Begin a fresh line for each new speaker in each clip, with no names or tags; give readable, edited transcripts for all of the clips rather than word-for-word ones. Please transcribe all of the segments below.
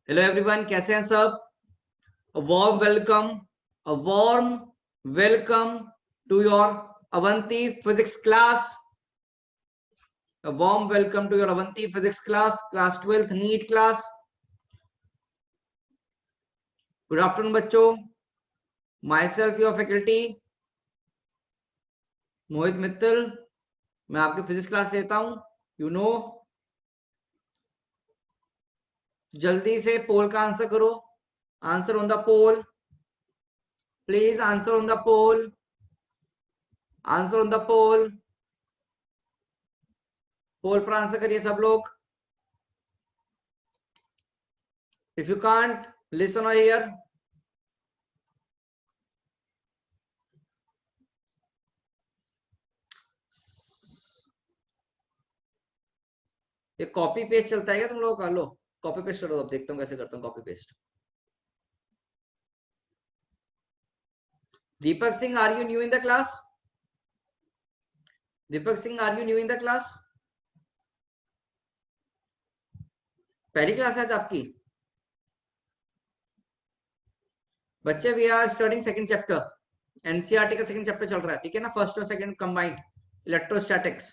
Hello everyone, कैसे हैं सब? A warm welcome to your Avanti physics class. A warm welcome to your Avanti physics class 12th NEET class. Good afternoon बच्चों. Myself your faculty मोहित मित्तल. मैं आपकी physics class लेता हूं. You know, जल्दी से पोल का आंसर करो. Answer on the poll. Please answer on the poll. Answer on the poll. Poll पर आंसर करिए सब लोग. If you can't listen or hear, ये कॉपी पेस्ट चलता है क्या तुम लोगों का? लो कॉपी पेस्ट करो. अब देखता हूँ कैसे करता हूँ copy paste. Deepak Singh, are you new in the class? Deepak Singh, are you new in the class? पहली क्लास है आज आपकी बच्चे. We are studying second chapter. NCERT का सेकंड चैप्टर चल रहा है, ठीक है ना? फर्स्ट और second combined electrostatics.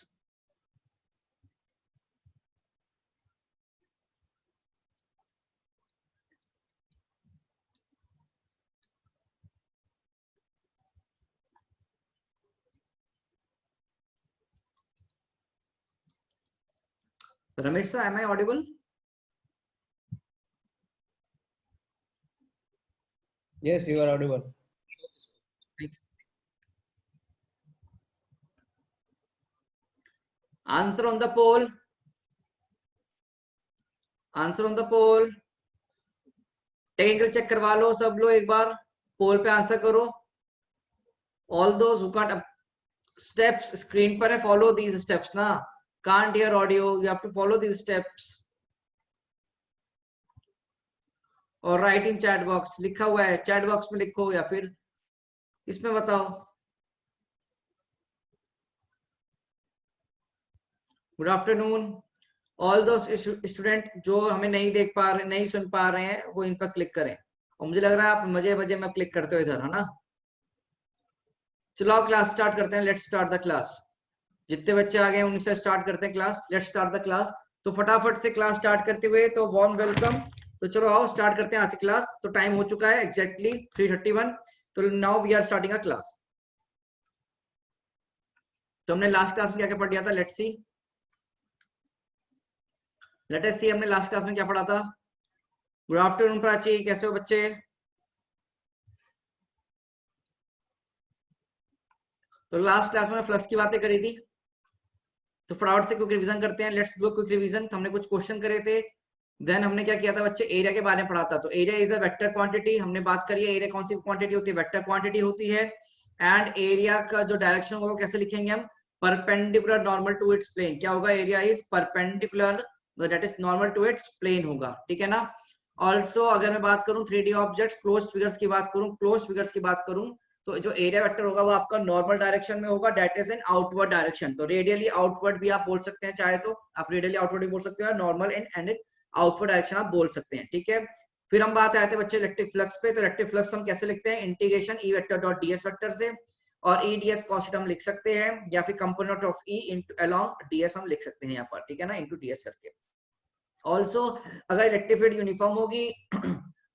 Ramesh sir, am I audible?
Yes, you are audible.
Answer on the poll. Answer on the poll. Technical check करवा लो सब लोग एक बार. पोल पे आंसर करो. All those who can't steps screen पर है, फॉलो दीज स्टेप्स ना. Can't hear audio, you have to follow these steps. और राइट इन चैट बॉक्स. लिखा हुआ है चैट बॉक्स में लिखो या फिर इसमें बताओ. गुड आफ्टरनून ऑल दो स्टूडेंट जो हमें नहीं देख पा रहे, नहीं सुन पा रहे हैं, वो इन पर क्लिक करें. और मुझे लग रहा है आप मजे मजे में क्लिक करते हो इधर, है ना? चलो क्लास स्टार्ट करते हैं. Let's start the class. जितने बच्चे आ गए उनसे स्टार्ट करते हैं class. Let's start the class. तो फटाफट से क्लास स्टार्ट करते हुए तो वार्म वेलकम. तो चलो आओ स्टार्ट करते हैं आज की क्लास. तो टाइम हो चुका है एग्जैक्टली 3:31. तो now we are starting a class. तो हमने लास्ट क्लास में क्या क्या पढ़ लिया था? Let's see. लेट अस सी हमने लास्ट क्लास में क्या पढ़ा था. गुड आफ्टरनून प्राची, कैसे हो बच्चे? तो लास्ट क्लास में फ्लक्स की बातें करी थी. तो फटाफट से क्विक रिवीजन करते हैं. Let's do quick revision. तो हमने कुछ क्वेश्चन करे थे. देन हमने क्या किया था बच्चे? एरिया के बारे में पढ़ा था. तो area is a vector quantity. हमने बात करी है एरिया कौन सी क्वांटिटी होती है? वेक्टर क्वांटिटी होती है. एंड एरिया का जो डायरेक्शन होगा कैसे लिखेंगे हम? Perpendicular normal to its plane. क्या होगा? Area is perpendicular that is normal to its plane होगा, ठीक है ना? ऑल्सो अगर मैं बात करूं 3D ऑब्जेक्ट्स क्लोज फिगर्स की बात करूं, क्लोज फिगर्स की बात करूं, तो जो एरिया वेक्टर होगा वो आपका नॉर्मल डायरेक्शन में होगा, that is in outward direction. तो रेडियली आउटवर्ड भी आप बोल सकते हैं, चाहे तो आप रेडियली आउटवर्ड भी बोल सकते हो, नॉर्मल एंड आउटवर्ड डायरेक्शन आप बोल सकते हैं, ठीक है? फिर हम बात आए थे बच्चे इलेक्ट्रिक फ्लक्स पे. तो इलेक्ट्रिक फ्लक्स हम कैसे लिखते हैं? Integration E vector dot DS vector से. और ई डीएस कॉस हम लिख सकते हैं, या फिर component of E into along DS हम लिख सकते हैं यहाँ पर, ठीक है ना? इनटू डीएस करके. ऑल्सो अगर इलेक्ट्रिक फील्ड यूनिफॉर्म होगी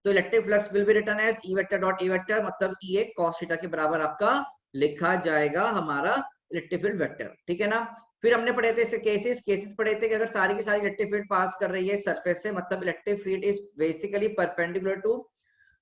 तो electric flux will be written as E vector dot E vector, मतलब ई एक cos थीटा के बराबर आपका लिखा जाएगा हमारा इलेक्ट्रिक फील्ड वेक्टर, ठीक है ना? फिर हमने पढ़े थे इसके केसेस पढ़े थे कि अगर सारी की सारी इलेक्ट्रिक फील्ड पास कर रही है सरफेस से, मतलब electric field is basically perpendicular to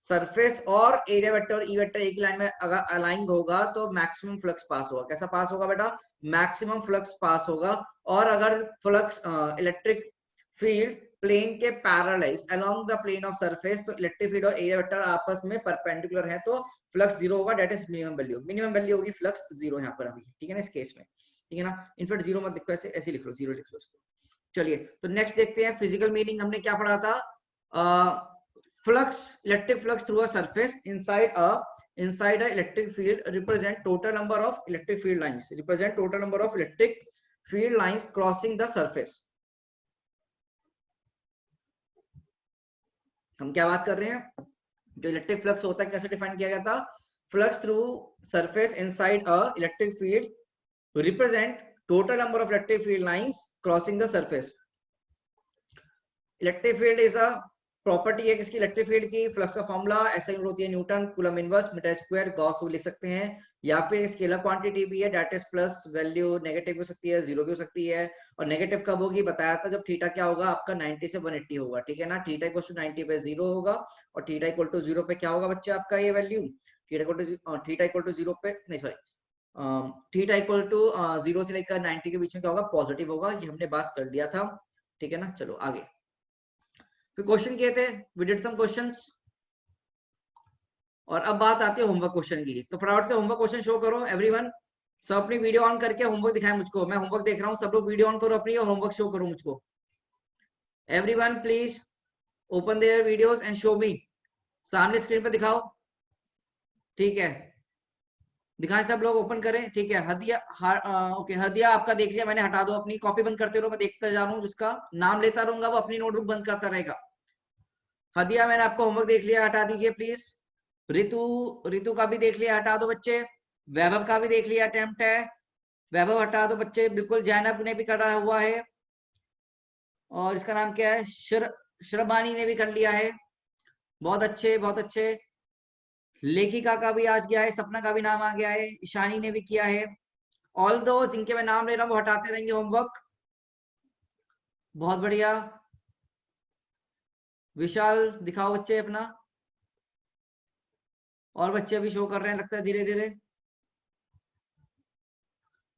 surface, और एरिया वेक्टर और ई वेक्टर एक लाइन में अगर अलाइंड होगा तो मैक्सिमम फ्लक्स पास होगा. कैसा पास होगा बेटा? मैक्सिमम फ्लक्स पास होगा. और अगर फ्लक्स इलेक्ट्रिक फील्ड प्लेन के पैरेलल है along the plane of surface, तो इलेक्ट्रिक फील्ड और एरिया वेक्टर आपस में परपेंडिकुलर है, तो फ्लक्स जीरो होगा. That is minimum value. Minimum value होगी फ्लक्स जीरो यहाँ पर अभी, ठीक है ना? इस केस में, ठीक है ना? इनफैक्ट जीरो मत लिखो, ऐसे ऐसे लिख लो, जीरो लिख लो इसको. चलिए तो नेक्स्ट देखते हैं फिजिकल मीनिंग. हमने क्या पढ़ा था? Flux, electric flux through a surface inside a electric field represent total number of electric field lines, represent total number of electric field lines crossing the surface. हम क्या बात कर रहे हैं, जो इलेक्ट्रिक फ्लक्स होता है कैसे डिफाइन किया गया था, flux through surface inside a electric field represent total number of electric field lines crossing the surface. Electric field is a property है किसकी, इलेक्ट्रिक फील्ड की। फ्लक्स का फॉर्मूला ऐसा यूज होती है newton coulomb inverse metre square gauss को लिख सकते हैं, या फिर स्केलर क्वांटिटी भी है, that is plus value negative हो सकती है, जीरो भी हो सकती है। और नेगेटिव कब होगी बताया था, जब थीटा क्या होगा आपका 90 से 180 होगा, ठीक है ना। थीटा इक्वल टू 90 पे 0 होगा और थीटा इक्वल टू 0 पे क्या होगा बच्चे आपका ये वैल्यू, थीटा इक्वल टू 0 पे नहीं सॉरी थीटा इक्वल टू 0 से लेकर 90 के बीच में क्या होगा, पॉजिटिव होगा। ये हमने बात कर लिया था, ठीक है ना। चलो आगे, फिर क्वेश्चन किए थे, वी डिड सम क्वेश्चंस। और अब बात आती है होमवर्क क्वेश्चन की। तो फटाफट से होमवर्क क्वेश्चन शो करो एवरीवन, सब अपनी वीडियो ऑन करके होमवर्क दिखाएं मुझको। मैं होमवर्क देख रहा हूँ, सब लोग वीडियो ऑन करो अपनी और होमवर्क शो करो मुझको। Everyone please open their videos and show मी, सामने स्क्रीन पे दिखाओ, ठीक है। दिखाएं सब लोग, ओपन करें, ठीक है। हदिया ओके हदिया आपका देख लिया मैंने, हटा दो अपनी कॉपी, बंद करते रहो, मैं देखता जा रहा हूँ, जिसका नाम लेता रहूंगा वो अपनी नोटबुक बंद करता रहेगा। हदिया मैंने आपको होमवर्क देख लिया, हटा दीजिए प्लीज। ऋतु, ऋतु का भी देख लिया, हटा दो बच्चे। वैभव का भी देख लिया, अटेम्प्ट है, वैभव हटा दो बच्चे बिल्कुल। जैनब ने भी करा हुआ है, और इसका नाम क्या है, शर्बानी ने भी कर लिया है, बहुत अच्छे बहुत अच्छे। लेखिका का भी आज गया है, सपना का भी नाम आ गया है, ईशानी ने भी किया है। ऑल दो जिनके मैं नाम ले रहा हूँ वो हटाते रहेंगे होमवर्क, बहुत बढ़िया। विशाल दिखाओ बच्चे अपना, और बच्चे अभी शो कर रहे हैं लगता है धीरे धीरे।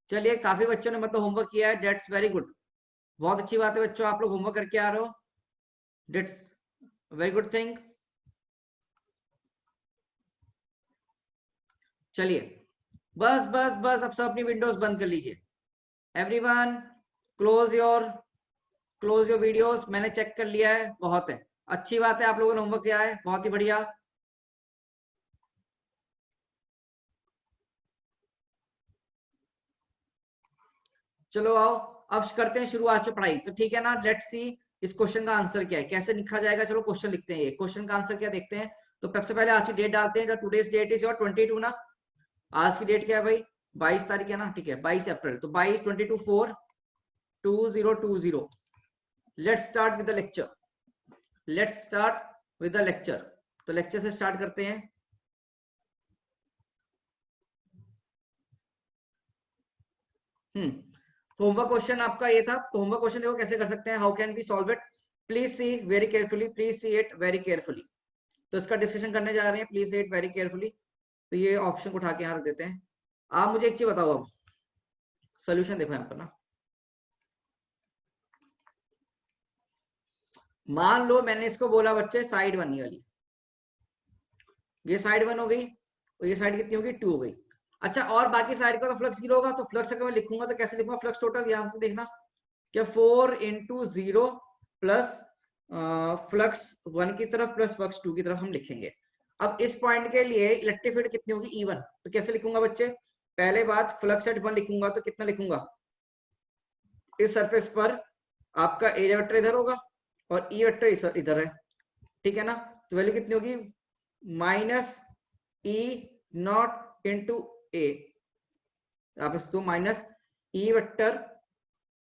चलिए काफी बच्चों ने मतलब होमवर्क किया है, डेट्स वेरी गुड, बहुत अच्छी बात है बच्चों, आप लोग होमवर्क करके आ रहे हो, डेट्स वेरी गुड थिंग। चलिए बस बस बस अब सब अपनी विंडोज बंद कर लीजिए। एवरीवन क्लोज योर वीडियोस, मैंने चेक कर लिया है, बहुत है, अच्छी बात है, आप लोगों ने होमवर्क किया है, बहुत ही बढ़िया। चलो आओ अब करते हैं शुरू आज से पढ़ाई, तो ठीक है ना। लेट्स सी इस क्वेश्चन का आंसर क्या है, कैसे लिखा जाएगा। चलो क्वेश्चन लिखते हैं, ये क्वेश्चन का आंसर क्या देखते हैं। तो सबसे पहले आज की डेट डालते हैं, टुडेस डेट इज योर 22 ना, आज की डेट क्या है भाई, 22 तारीख है ना, ठीक है 22 अप्रैल, तो 22/4/2020। Let's start with the lecture, let's start with the lecture. तो लेक्चर से स्टार्ट करते हैं। तो होमवर्क क्वेश्चन आपका ये था, तो होमवर्क क्वेश्चन देखो कैसे कर सकते हैं, how can we solve it, please see very carefully, please see it very carefully. तो इसका डिस्कशन करने जा रहे हैं, please see it very carefully. तो ये ऑप्शन को उठा के यहाँ रख देते हैं। आप मुझे एक चीज बताओ, अब सोल्यूशन देखो यहाँ पर ना, मान लो मैंने इसको बोला बच्चे साइड 1 वाली, ये साइड 1 हो गई, और ये साइड कितनी होगी 2 हो गई। अच्छा और बाकी साइड का तो फ्लक्स 0 होगा, तो फ्लक्स अगर मैं लिखूंगा तो कैसे लिखूंगा फ्लक्स टोटल, यहां से देखना क्या 4 × 0 प्लस फ्लक्स 1 की तरफ प्लस फ्लक्स 2 की तरफ हम लिखेंगे। अब इस पॉइंट के लिए इलेक्ट्रिक फील्ड कितनी होगी E1, तो कैसे लिखूंगा बच्चे, पहले बात फ्लक्स एट 1 लिखूंगा तो कितना लिखूंगा, इस सरफेस पर आपका एरिया वेक्टर इधर होगा और ई वेक्टर इधर है, ठीक है ना। तो वैल्यू कितनी होगी -E0 इंटू ए, आप इसको minus E vector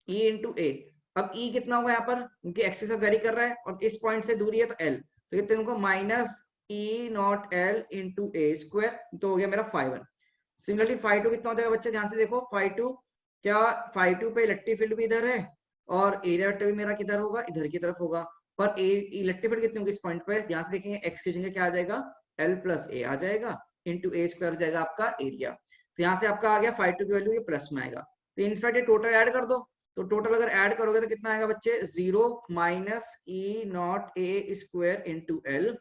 E into A. अब E कितना होगा यहाँ पर, क्योंकि एक्सिस वेरी कर रहा है और इस पॉइंट से दूरी है तो L, तो कितने होगा -E0L इंटू ए स्क्वायर, तो हो गया मेरा φ1। सिमिलरली φ2 कितना हो जाएगा बच्चे, ध्यान से देखो φ2 क्या, φ2 पे इलेक्ट्रिक फील्ड भी इधर है और एरिया वेक्टर भी मेरा किधर होगा, इधर की तरफ होगा। पर इलेक्ट्रिक फील्ड कितनी होगी इस पॉइंट पे, ध्यान से देखेंगे एक्स खींचेंगे क्या आ जाएगा, L + A आ जाएगा इंटू ए स्क्वायर हो जाएगा आपका एरिया। तो यहाँ से आपका आ गया φ2 की वैल्यू ये प्लस में आएगा। तो इनफैक्ट ये टोटल ऐड कर दो, तो टोटल अगर ऐड करोगे तो कितना आएगा बच्चे 0 -E0A square into L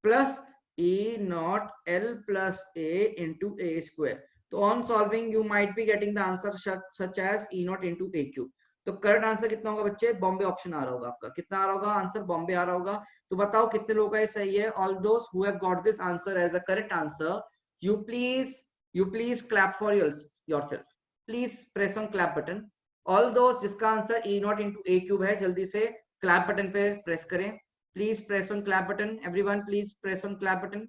plus E0L + A into A square. तो on solving you might be getting the answer such as E0 into AQ। तो करंट आंसर कितना होगा बच्चे, बॉम्बे ऑप्शन आ रहा होगा आपका, कितना आ रहा होगा आंसर, बॉम्बे आ रहा होगा। तो बताओ कितने लोगों का ये सही है, all those who have got this answer as a correct answer, you please clap for yourself, please press on clap button. All those जिसका answer E0 into A cube है, जल्दी से क्लैप बटन पे प्रेस करें। Please press on clap button. Everyone, please press on clap button.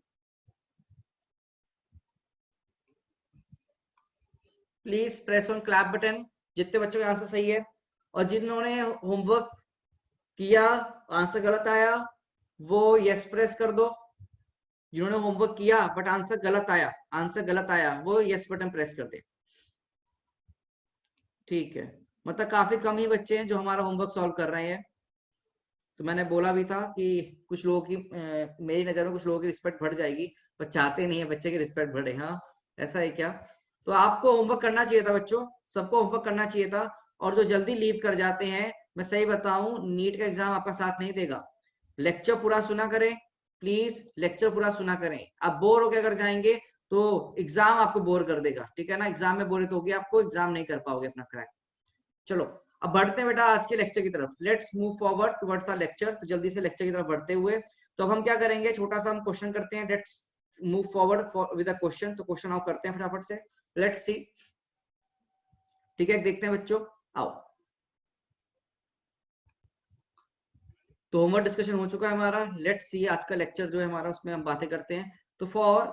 Please press on clap button. जितने बच्चों का answer सही है और जिन्होंने होमवर्क किया आंसर गलत आया वो यस प्रेस कर दो। जिन्होंने होमवर्क किया बट आंसर गलत आया वो यस बटन प्रेस कर दे। ठीक है, मतलब काफी कम ही बच्चे हैं जो हमारा होमवर्क सॉल्व कर रहे हैं। तो मैंने बोला भी था कि कुछ लोगों की मेरी नजर में कुछ लोगों की रिस्पेक्ट बढ़ जाएगी पर चाहते नहीं है बच्चे की रिस्पेक्ट बढ़े। हाँ, ऐसा है क्या? तो आपको होमवर्क करना चाहिए था बच्चों, सबको होमवर्क करना चाहिए था। और जो जल्दी लीव कर जाते हैं, मैं सही बताऊं नीट का एग्जाम आपका साथ नहीं देगा। लेक्चर पूरा सुना करें प्लीज, लेक्चर पूरा सुना करें। आप बोर होकर अगर जाएंगे तो एग्जाम आपको बोर कर देगा, ठीक है ना? एग्जाम में बोरियत होगी आपको, एग्जाम नहीं कर पाओगे अपना क्रैक। चलो अब बढ़ते हैं बेटा आज के लेक्चर की तरफ। Let's move forward towards our lecture. तो जल्दी से लेक्चर की तरफ बढ़ते हुए तो अब हम क्या करेंगे, छोटा सा हम क्वेश्चन करते हैं। Let's move forward with a question. तो क्वेश्चन आप करते हैं फटाफट से, लेट्स सी। ठीक है, देखते हैं बच्चों, आओ। तो होमवर्क डिस्कशन हो चुका है हमारा। लेट्स सी आज का लेक्चर जो है हमारा, उसमें हम बातें करते हैं। तो for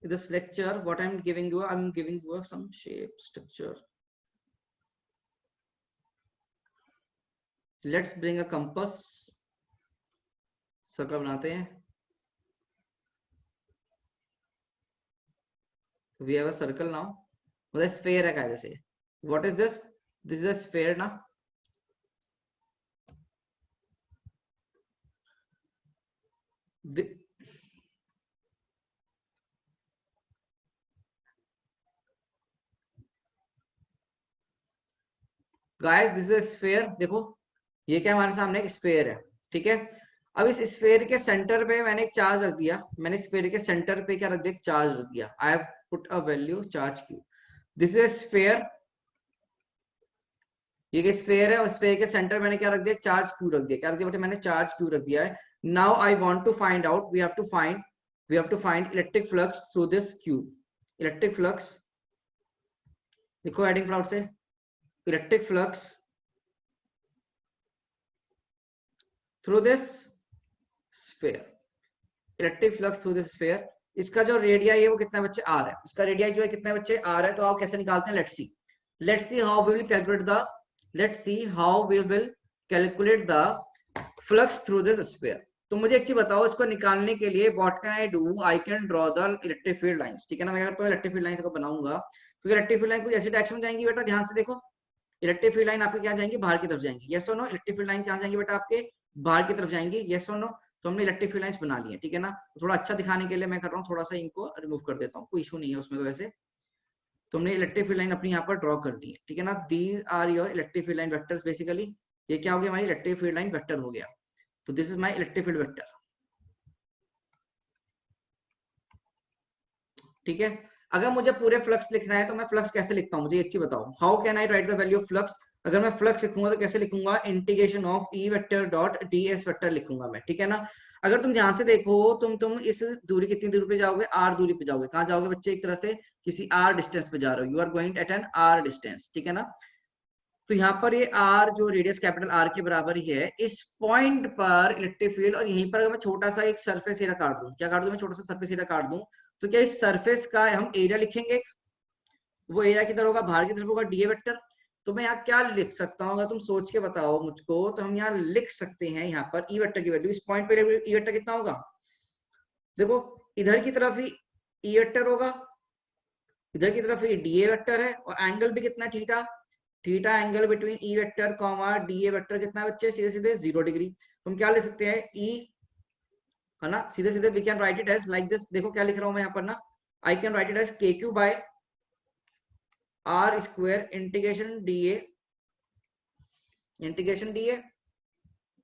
this lecture what I am giving you some shape structure. Let's bring a compass. Circle बनाते हैं। We have a circle now. मतलब स्फीयर है कायदे से। What is this? This is a sphere ना। Guys this is a sphere. देखो ये क्या हमारे सामने एक स्फीयर है, ठीक है। अब इस स्फीयर के सेंटर पे मैंने एक चार्ज रख दिया। मैंने स्फीयर के सेंटर पे क्या रख दिया? चार्ज रख दिया। I have put a value charge Q. This is a sphere. ये स्फीयर है और स्फीयर के सेंटर मैंने क्या रख दिया? चार्ज क्यू रख दिया। क्या रख दिया बेटे? मैंने चार्ज क्यू रख दिया है। Now I want to find out, we have to find electric flux through this Q. Electric flux देखो हेडिंग फ्लाउट से, electric flux through this sphere. Electric flux through this sphere. इसका जो रेडिया है वो कितना बच्चे? आर है। इसका रेडिया जो है कितना बच्चे? आर है। तो आप कैसे निकालते हैं? Let's see how we will calculate the flux through this sphere. तो मुझे एक चीज बताओ, इसको निकालने के लिए what can I do? I can draw the electric field lines. ठीक है ना? मैं अगर तो इलेक्ट्रिक फील्ड लाइंस को बनाऊंगा तो इलेक्ट्रिक फील्ड लाइन कुछ ऐसी डायरेक्शन में जाएंगी बेटा, ध्यान से देखो। इलेक्ट्रिक फील्ड लाइन आपके क्या जाएंगी? बाहर की तरफ जाएंगी। यस और नो? इलेक्ट्रिक फील्ड लाइन कहां जाएंगी बेटा? आपके बाहर की तरफ जाएंगी। यस और नो? तो हमने इलेक्ट्रिक फील्ड लाइंस बना ली है, ठीक है ना? तो थोड़ा अच्छा दिखाने के लिए मैं कर रहा हूँ, थोड़ा सा इनको रिमूव कर देता हूँ, कोई इशू नहीं है उसमें। तो वैसे तो हमने इलेक्ट्रिक फील्ड लाइन अपनी यहाँ पर ड्रॉ कर ली है, ठीक है ना? These are your electric field line vectors basically. ये क्या हो गया? हमारी इलेक्ट्रिक फील्ड लाइन वेक्टर हो गया। तो this is my electric field vector, ठीक है। अगर मुझे पूरे फ्लक्स लिखना है तो मैं फ्लक्स कैसे लिखता हूँ? मुझे एक चीज बताओ, how can I right the value of flux? अगर मैं फ्लक्स लिखूंगा तो कैसे लिखूंगा? Integration of E vector dot D S vector लिखूंगा मैं, ठीक है ना? अगर तुम ध्यान से देखो, तुम इस दूरी कितनी दूरी पे जाओगे? आर दूरी पे जाओगे। कहाँ जाओगे बच्चे? एक तरह से किसी आर डिस्टेंस पे जा रहे हो। You are going at an R distance, ठीक है ना? तो यहाँ पर ये आर जो रेडियस कैपिटल आर के बराबर ही है, इस पॉइंट पर इलेक्ट्रिक फील्ड। और यहीं पर अगर मैं छोटा सा एक सरफेस एरिया काट दूं, क्या काट दूं? मैं छोटा सा सरफेस एरिया काट दूं, तो क्या इस सरफेस का हम एरिया लिखेंगे? वो एरिया किधर होगा? बाहर की तरफ होगा, डी ए वेक्टर। तो मैं यहाँ क्या लिख सकता हूँ? अगर तुम सोच के बताओ मुझको, तो हम यहाँ लिख सकते हैं यहाँ पर ई वेक्टर की वैल्यू। इस पॉइंट पर ई वेक्टर कितना होगा? देखो इधर की तरफ ही ई वेक्टर होगा, इधर की तरफ ही डी ए वेक्टर है, और एंगल भी कितना? Theta. Theta angle between E vector comma D A vector कितना है बच्चे? सीधे सीधे 0 डिग्री। हम क्या लिख सकते हैं? ई, है ना? सीधे सीधे we can write it as like this. देखो क्या लिख रहा हूं मैं यहाँ पर ना, I can write it as K Q by R square integration D A,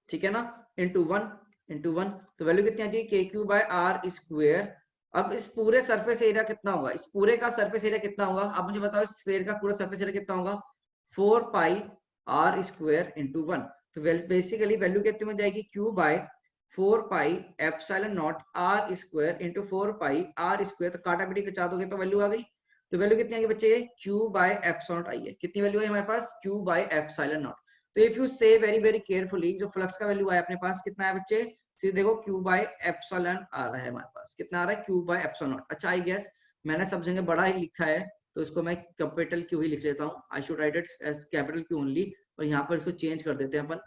ठीक है ना? Into one. तो वैल्यू कितनी आ जाएगी? के क्यू बाय आर स्क्वायर। अब इस पूरे सरफेस एरिया कितना होगा? इस पूरे का सरफेस एरिया कितना होगा? अब मुझे बताओ इस स्फीयर का पूरा सरफेस एरिया कितना होगा? 4 पाई आर स्क्वायर इंटू 1। तो बेसिकली वैल्यू कितनी में जाएगी? Q by 4 pi epsilon naught R square into 4 pi R square. तो काटा पीटी कचा दोगे तो वैल्यू आ गई। तो वैल्यू कितनी आई बच्चे? क्यू बाय एप्सिलॉन नॉट आई है। कितनी वैल्यू है हमारे पास? Q by epsilon not. तो if you say very very carefully, जो फ्लक्स का वैल्यू आया अपने पास कितना है बच्चे? सीधे देखो क्यू बाय एप्सिलॉन आ रहा है हमारे पास, कितना आ रहा है क्यू बाय एप्सिलॉन नॉट। अच्छा आई गेस मैंने सब जगह बड़ा ही लिखा है तो इसको मैं कैपिटल क्यू ही लिख लेता हूँ, I should write it as capital Q only, और यहाँ पर इसको चेंज कर देते हैं अपन,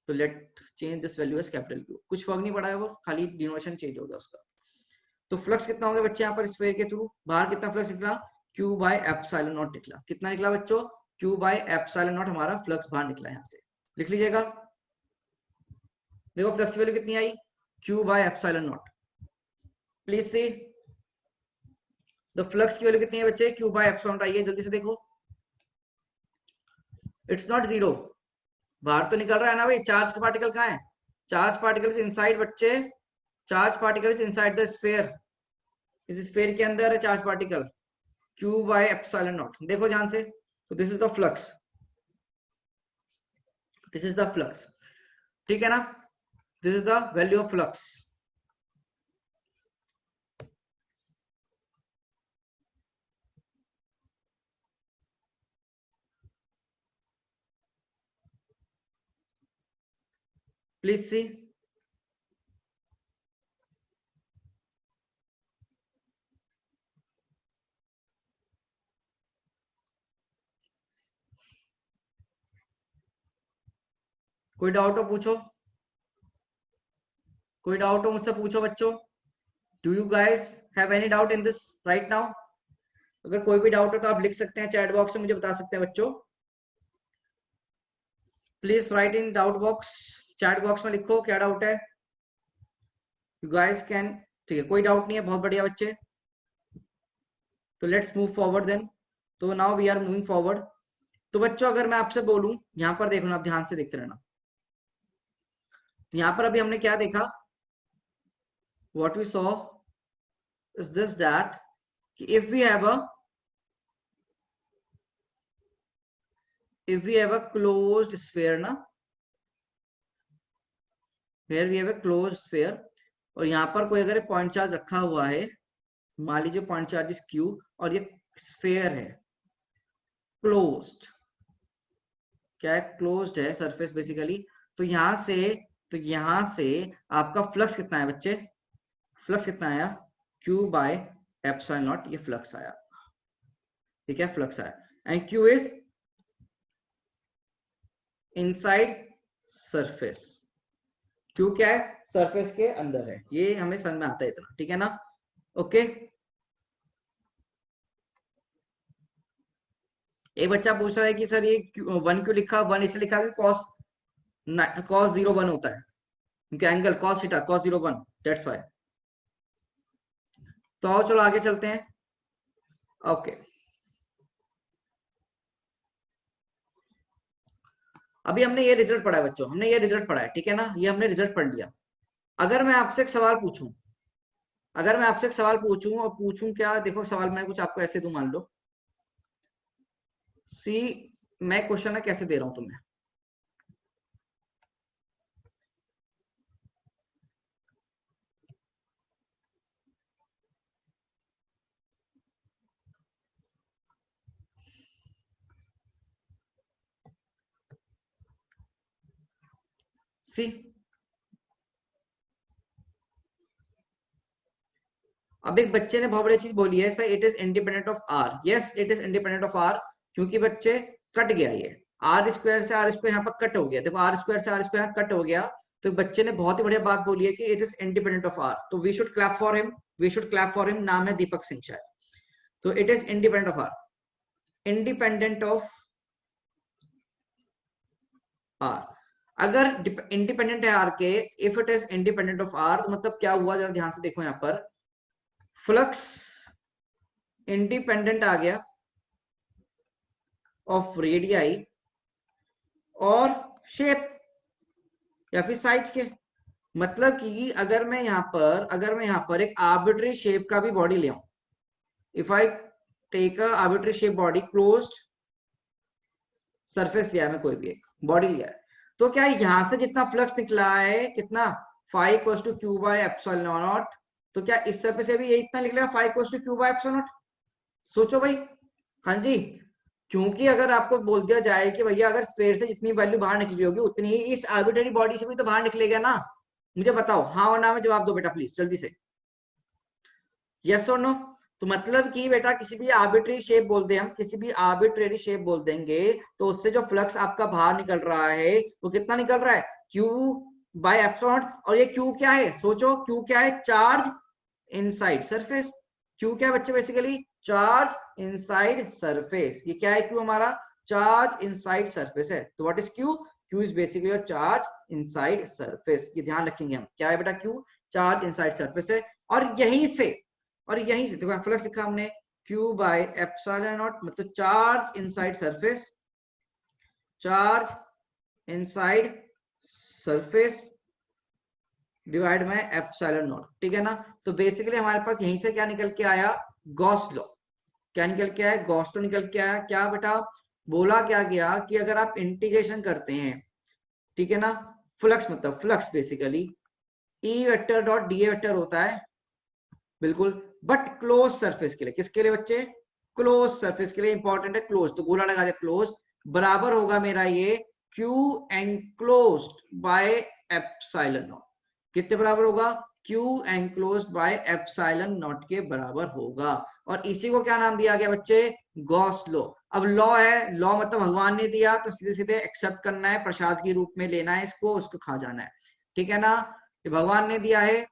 तो let change this value as capital Q, कुछ फर्क नहीं पड़ा है, वो खाली डिनोटेशन चेंज हो गया उसका। तो फ्लक्स कितना हो गया बच्चे यहाँ पर स्फीयर के थ्रू, बाहर कितना फ्लक्स निकला, क्यू बाय एप्सिलॉन नॉट निकला, कितना निकला बच्चों, क्यू बाय एप्सिलॉन नॉट हमारा फ्लक्स बाहर निकला यहाँ से, लिख लीजिएगा। देखो फ्लक्स वैल्यू कितनी आई, Q by epsilon naught, please see the flux की वैल्यू कितनी है बच्चे, क्यू बाय एप्सिलॉन नॉट आई है, जल्दी से देखो, इट्स नॉट जीरो, बाहर तो निकल रहा है ना भाई, चार्ज का पार्टिकल कहाँ है, चार्ज पार्टिकल्स इनसाइड बच्चे, charge particles inside the sphere, इस स्फीयर के अंदर है charge particle, Q by epsilon not, देखो ध्यान से, तो this is the flux, this is the flux, ठीक है ना, this is the value of flux. Please see, कोई डाउट हो पूछो, कोई डाउट हो मुझसे पूछो बच्चों, do you guys have any doubt in this right now, अगर कोई भी डाउट हो तो आप लिख सकते हैं चैट बॉक्स में, मुझे बता सकते हैं बच्चों, please right in doubt box, chat box में लिखो क्या डाउट है, यू गाइस कैन, ठीक है कोई डाउट नहीं है, बहुत बढ़िया बच्चे, तो लेट्स मूव फॉरवर्ड देन, तो now we are moving forward. तो बच्चों अगर मैं आपसे बोलूं, यहाँ पर देखो ना, आप ध्यान से देखते रहना, यहाँ पर अभी हमने क्या देखा, what we saw is this that if we have a closed sphere ना, where we have a closed sphere, और यहाँ पर कोई अगर पॉइंट चार्ज रखा हुआ है, मान लीजिए पॉइंट चार्ज इज क्यू, और ये स्फीयर है क्लोज्ड, क्या है क्लोज्ड है सरफेस बेसिकली, तो यहाँ से आपका फ्लक्स कितना है बच्चे, फ्लक्स कितना आया, क्यू बाय एप्सिलॉन नॉट, ये फ्लक्स आया, ठीक है फ्लक्स आया, and Q is inside surface, Q क्या है सरफेस के अंदर है, ये हमें समझ में आता है इतना, ठीक है ना, ओके। एक बच्चा पूछ रहा है कि सर ये 1 क्यों लिखा, 1 इसलिए लिखा कि cos 0 1 होता है, क्योंकि angle cos theta cos 0 1, that's why. तो आओ चलो आगे चलते हैं, ओके अभी हमने ये रिजल्ट पढ़ा है बच्चों, हमने ये रिजल्ट पढ़ा है, ठीक है ना, ये हमने रिजल्ट पढ़ लिया। अगर मैं आपसे एक सवाल पूछूं, अगर मैं आपसे एक सवाल पूछूं, और पूछूं क्या, देखो सवाल मैं कुछ आपको ऐसे दूं, मान लो सी, मैं क्वेश्चन है कैसे दे रहा हूं तुम्हें, सी अब एक बच्चे ने बहुत बड़ी चीज बोली है, sir it is independent of R, yes it is independent of R, क्योंकि बच्चे कट गया ये आर स्क्वायर से आर स्क्वायर यहाँ पर कट हो गया, देखो आर स्क्वायर से आर स्क्वायर कट हो गया, तो बच्चे ने बहुत ही बढ़िया बात बोली है कि it is independent of R, तो we should clap for him, we should clap for him, नाम है दीपक सिंह शायद, तो it is independent of R, independent of R, अगर इंडिपेंडेंट है आर के, if it is independent of R, तो मतलब क्या हुआ, जरा ध्यान से देखो यहाँ पर, फ्लक्स इंडिपेंडेंट आ गया ऑफ रेडियाई और शेप या फिर साइज के, मतलब कि अगर मैं यहाँ पर एक आर्बिट्री शेप का भी बॉडी ले आऊं, if I take a arbitrary shape body, closed surface लिया है, मैं कोई भी एक बॉडी लिया है, तो क्या यहां से जितना फ्लक्स निकला है, कितना phi equals to q by epsilon not, तो क्या इस सरफेस से भी यही इतना निकलेगा phi equals to q by epsilon naught, सोचो भाई, हाँ जी, क्योंकि अगर आपको बोल दिया जाए कि भैया अगर स्फीयर से जितनी वैल्यू बाहर निकली होगी उतनी ही इस आर्बिट्ररी बॉडी से भी तो बाहर निकलेगा ना, मुझे बताओ, हाँ और ना में जवाब दो बेटा प्लीज जल्दी से, यस और नो। तो मतलब कि बेटा किसी भी आर्बिट्रेरी शेप बोल दे, हम किसी भी आर्बिट्रेरी शेप बोल देंगे तो उससे जो फ्लक्स आपका बाहर निकल रहा है वो कितना निकल रहा है, Q बाय एप्सिलॉन। और ये Q क्या है, सोचो Q क्या है, चार्ज इनसाइड सरफेस। Q क्या है बच्चे, बेसिकली चार्ज इनसाइड सरफेस। ये क्या है Q हमारा, चार्ज इनसाइड सरफेस है। तो what is Q, Q is basically your charge inside surface. ये ध्यान रखेंगे हम, क्या है बेटा Q, चार्ज इनसाइड सरफेस है। और यहीं से देखो फ्लक्स लिखा हमने Q बाय एप्सिलॉन नॉट, मतलब charge inside surface, charge inside surface divide by epsilon not, ठीक है ना। तो बेसिकली हमारे पास यहीं से क्या निकल के आया, गॉस लॉ। क्या निकल के आया, गॉस लॉ निकल के आया। क्या बेटा बोला क्या गया कि अगर आप इंटीग्रेशन करते हैं, ठीक है ना, फ्लक्स मतलब flux basically E vector dot D vector होता है, बिल्कुल, बट क्लोज सरफेस के लिए, किसके लिए बच्चे, क्लोज सरफेस के लिए, इंपॉर्टेंट है क्लोज, तो गोला लगा दे क्लोज, बराबर होगा मेरा ये Q enclosed by epsilon not. कितने बराबर होगा, Q enclosed by epsilon not के बराबर होगा। और इसी को क्या नाम दिया गया बच्चे, गॉस लॉ। अब लॉ है, लॉ मतलब भगवान ने दिया तो सीधे सीधे एक्सेप्ट करना है, प्रसाद के रूप में लेना है इसको, उसको खा जाना है, ठीक है ना। ये भगवान ने दिया है,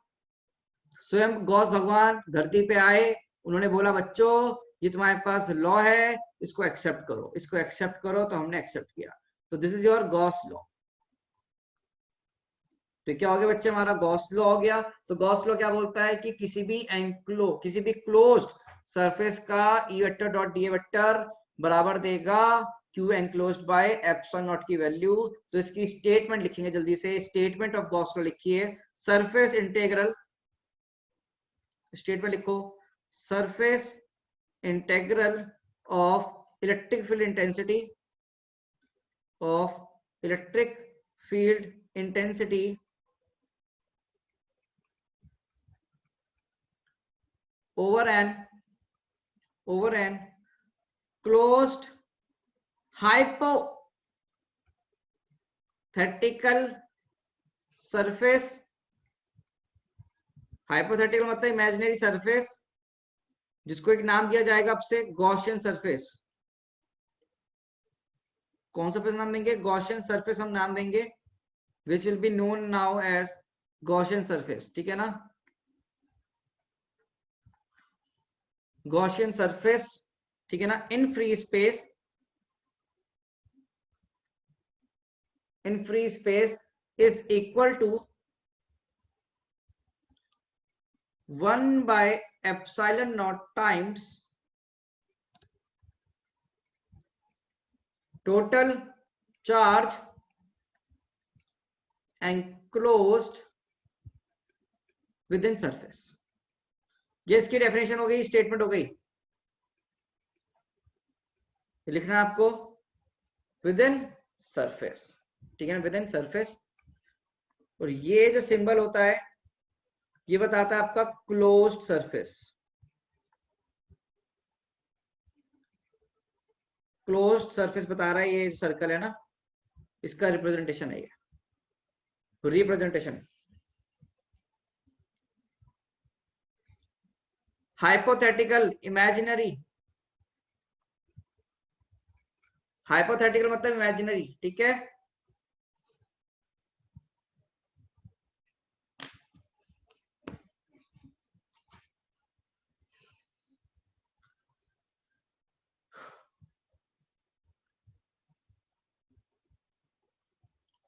स्वयं गॉस भगवान धरती पे आए, उन्होंने बोला बच्चों ये तुम्हारे पास लॉ है, इसको एक्सेप्ट करो, इसको एक्सेप्ट करो, तो हमने एक्सेप्ट किया। तो this is your Gauss law. तो क्या हो गया बच्चे, हमारा गॉस लॉ हो गया। तो गॉस लॉ क्या बोलता है कि किसी भी क्लोज्ड सरफेस का ई वेक्टर डॉट डी वेक्टर बराबर देगा Q enclosed by epsilon not की वैल्यू। तो इसकी स्टेटमेंट लिखेंगे जल्दी से, स्टेटमेंट ऑफ गॉस लॉ लिखिए, सरफेस इंटीग्रल, स्टेटमेंट लिखो, surface integral of electric field intensity, of electric field intensity over an closed hypothetical surface, hypothetical मतलब imaginary surface, जिसको एक नाम दिया जाएगा आपसे गॉसियन सरफेस। कौन सा नाम देंगे, गॉसियन सरफेस हम नाम देंगे, which will be known now as Gaussian surface, ठीक है ना, गॉसियन सरफेस, ठीक है ना, in free space, is equal to 1 by epsilon naught times total charge enclosed within surface। ये इसकी डेफिनेशन हो गई, स्टेटमेंट हो गई, लिखना है आपको विदिन सरफेस, ठीक है ना, विदिन सरफेस। और ये जो सिंबल होता है ये बताता है आपका क्लोज्ड सरफेस, क्लोज्ड सरफेस बता रहा है, ये सर्कल है ना, इसका रिप्रेजेंटेशन है ये, रिप्रेजेंटेशन। हाइपोथेटिकल इमेजिनरी, हाइपोथेटिकल मतलब इमेजिनरी, ठीक है।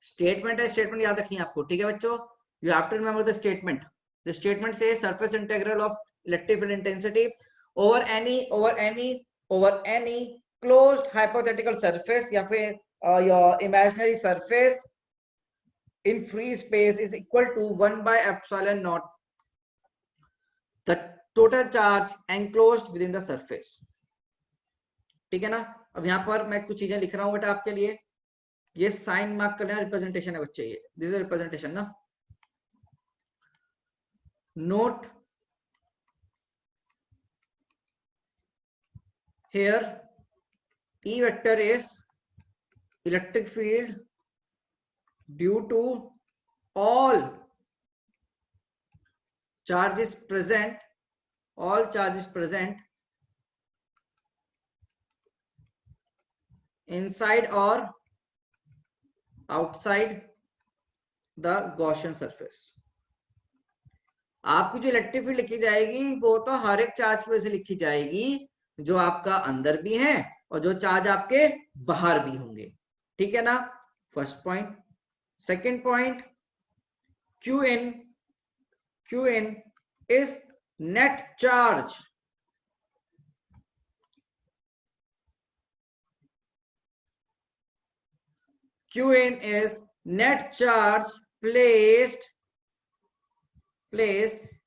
स्टेटमेंट है, स्टेटमेंट याद रखनी है आपको, ठीक है बच्चों, you have to remember the statement. The statement से surface integral of electric field intensity over any closed hypothetical surface या फिर your imaginary surface in free space is equal to 1 by epsilon naught the total charge enclosed within the surface, ठीक है ना। अब यहाँ पर मैं कुछ चीजें लिख रहा हूँ बेटा आपके लिए, ये साइन मार्क कर लेना, रिप्रेजेंटेशन है बच्चे, ये दिस इज रिप्रेजेंटेशन ना। Note here E vector is electric field due to all charge is present, all charge is present inside or outside the Gaussian surface. आपकी जो इलेक्ट्रिक फील्ड लिखी जाएगी वो तो हर एक चार्ज की वजह से लिखी जाएगी, जो आपका अंदर भी है और जो चार्ज आपके बाहर भी होंगे, ठीक है ना। First point. Second point, Qn is net charge. Qn is net charge placed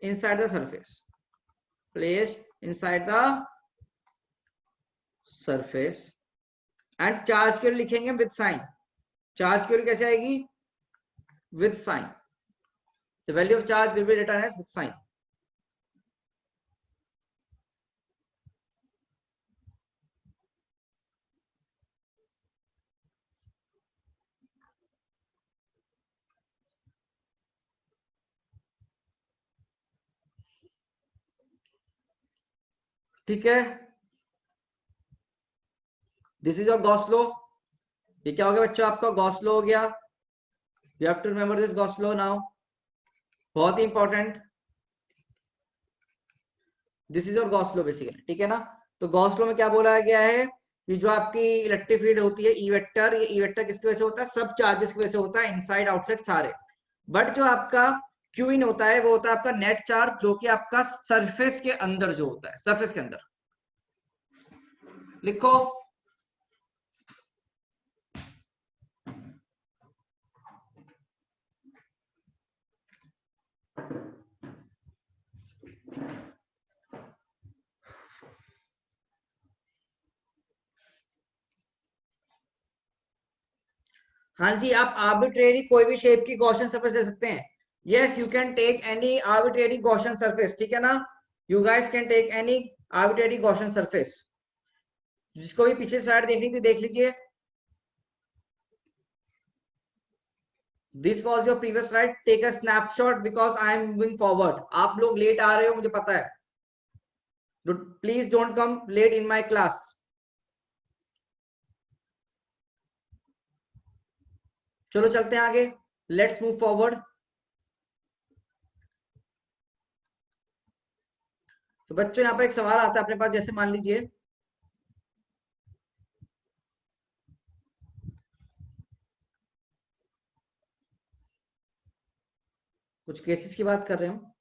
inside the surface. Placed inside the surface. And charge के लिए लिखेंगे with sign. Charge के लिए कैसे आएगी? With sign. The value of charge will be written as with sign. ठीक है, this is your Gauss law. ये क्या हो गया बच्चों, आपका गॉस लॉ हो गया। You have to remember this Gauss law now, बहुत ही important. This is your Gauss law basically, ठीक है ना। तो गॉस लॉ में क्या बोला गया है कि जो आपकी इलेक्ट्रिक फील्ड होती है ई वेक्टर, ये ई वेक्टर किसकी वजह से होता है, सब चार्जेस की वजह से होता है, इनसाइड आउटसाइड सारे। बट जो आपका क्यू इन होता है वो होता है आपका नेट चार्ज, जो कि आपका सरफेस के अंदर जो होता है, सरफेस के अंदर। लिखो, हाँ जी, आप आर्बिट्रेरी कोई भी शेप की गॉसियन सरफेस ले सकते हैं। Yes, you can take any arbitrary Gaussian surface, ठीक है ना। You guys can take any arbitrary Gaussian surface. जिसको भी पीछे साइड देखनी थी देख लीजिए। This was your previous slide, take a snapshot because I am moving forward. आप लोग लेट आ रहे हो मुझे पता है, please don't come late in my class. चलो चलते हैं आगे, लेट्स मूव फॉरवर्ड। तो बच्चों यहाँ पर एक सवाल आता है अपने पास, जैसे मान लीजिए कुछ केसेस की बात कर रहे हैं।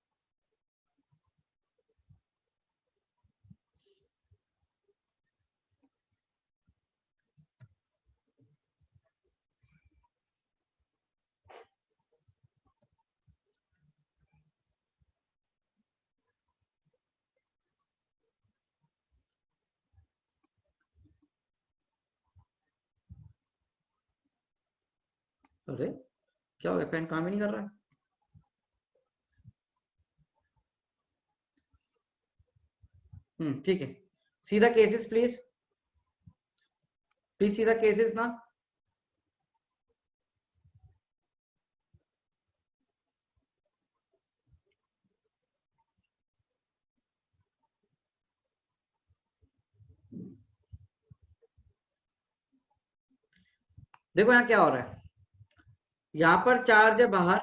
अरे क्या हो गया, पेन काम ही नहीं कर रहा है। ठीक है, सीधा केसेस प्लीज, प्लीज सीधा केसेस ना। देखो यहाँ क्या हो रहा है, यहाँ पर चार्ज है बाहर,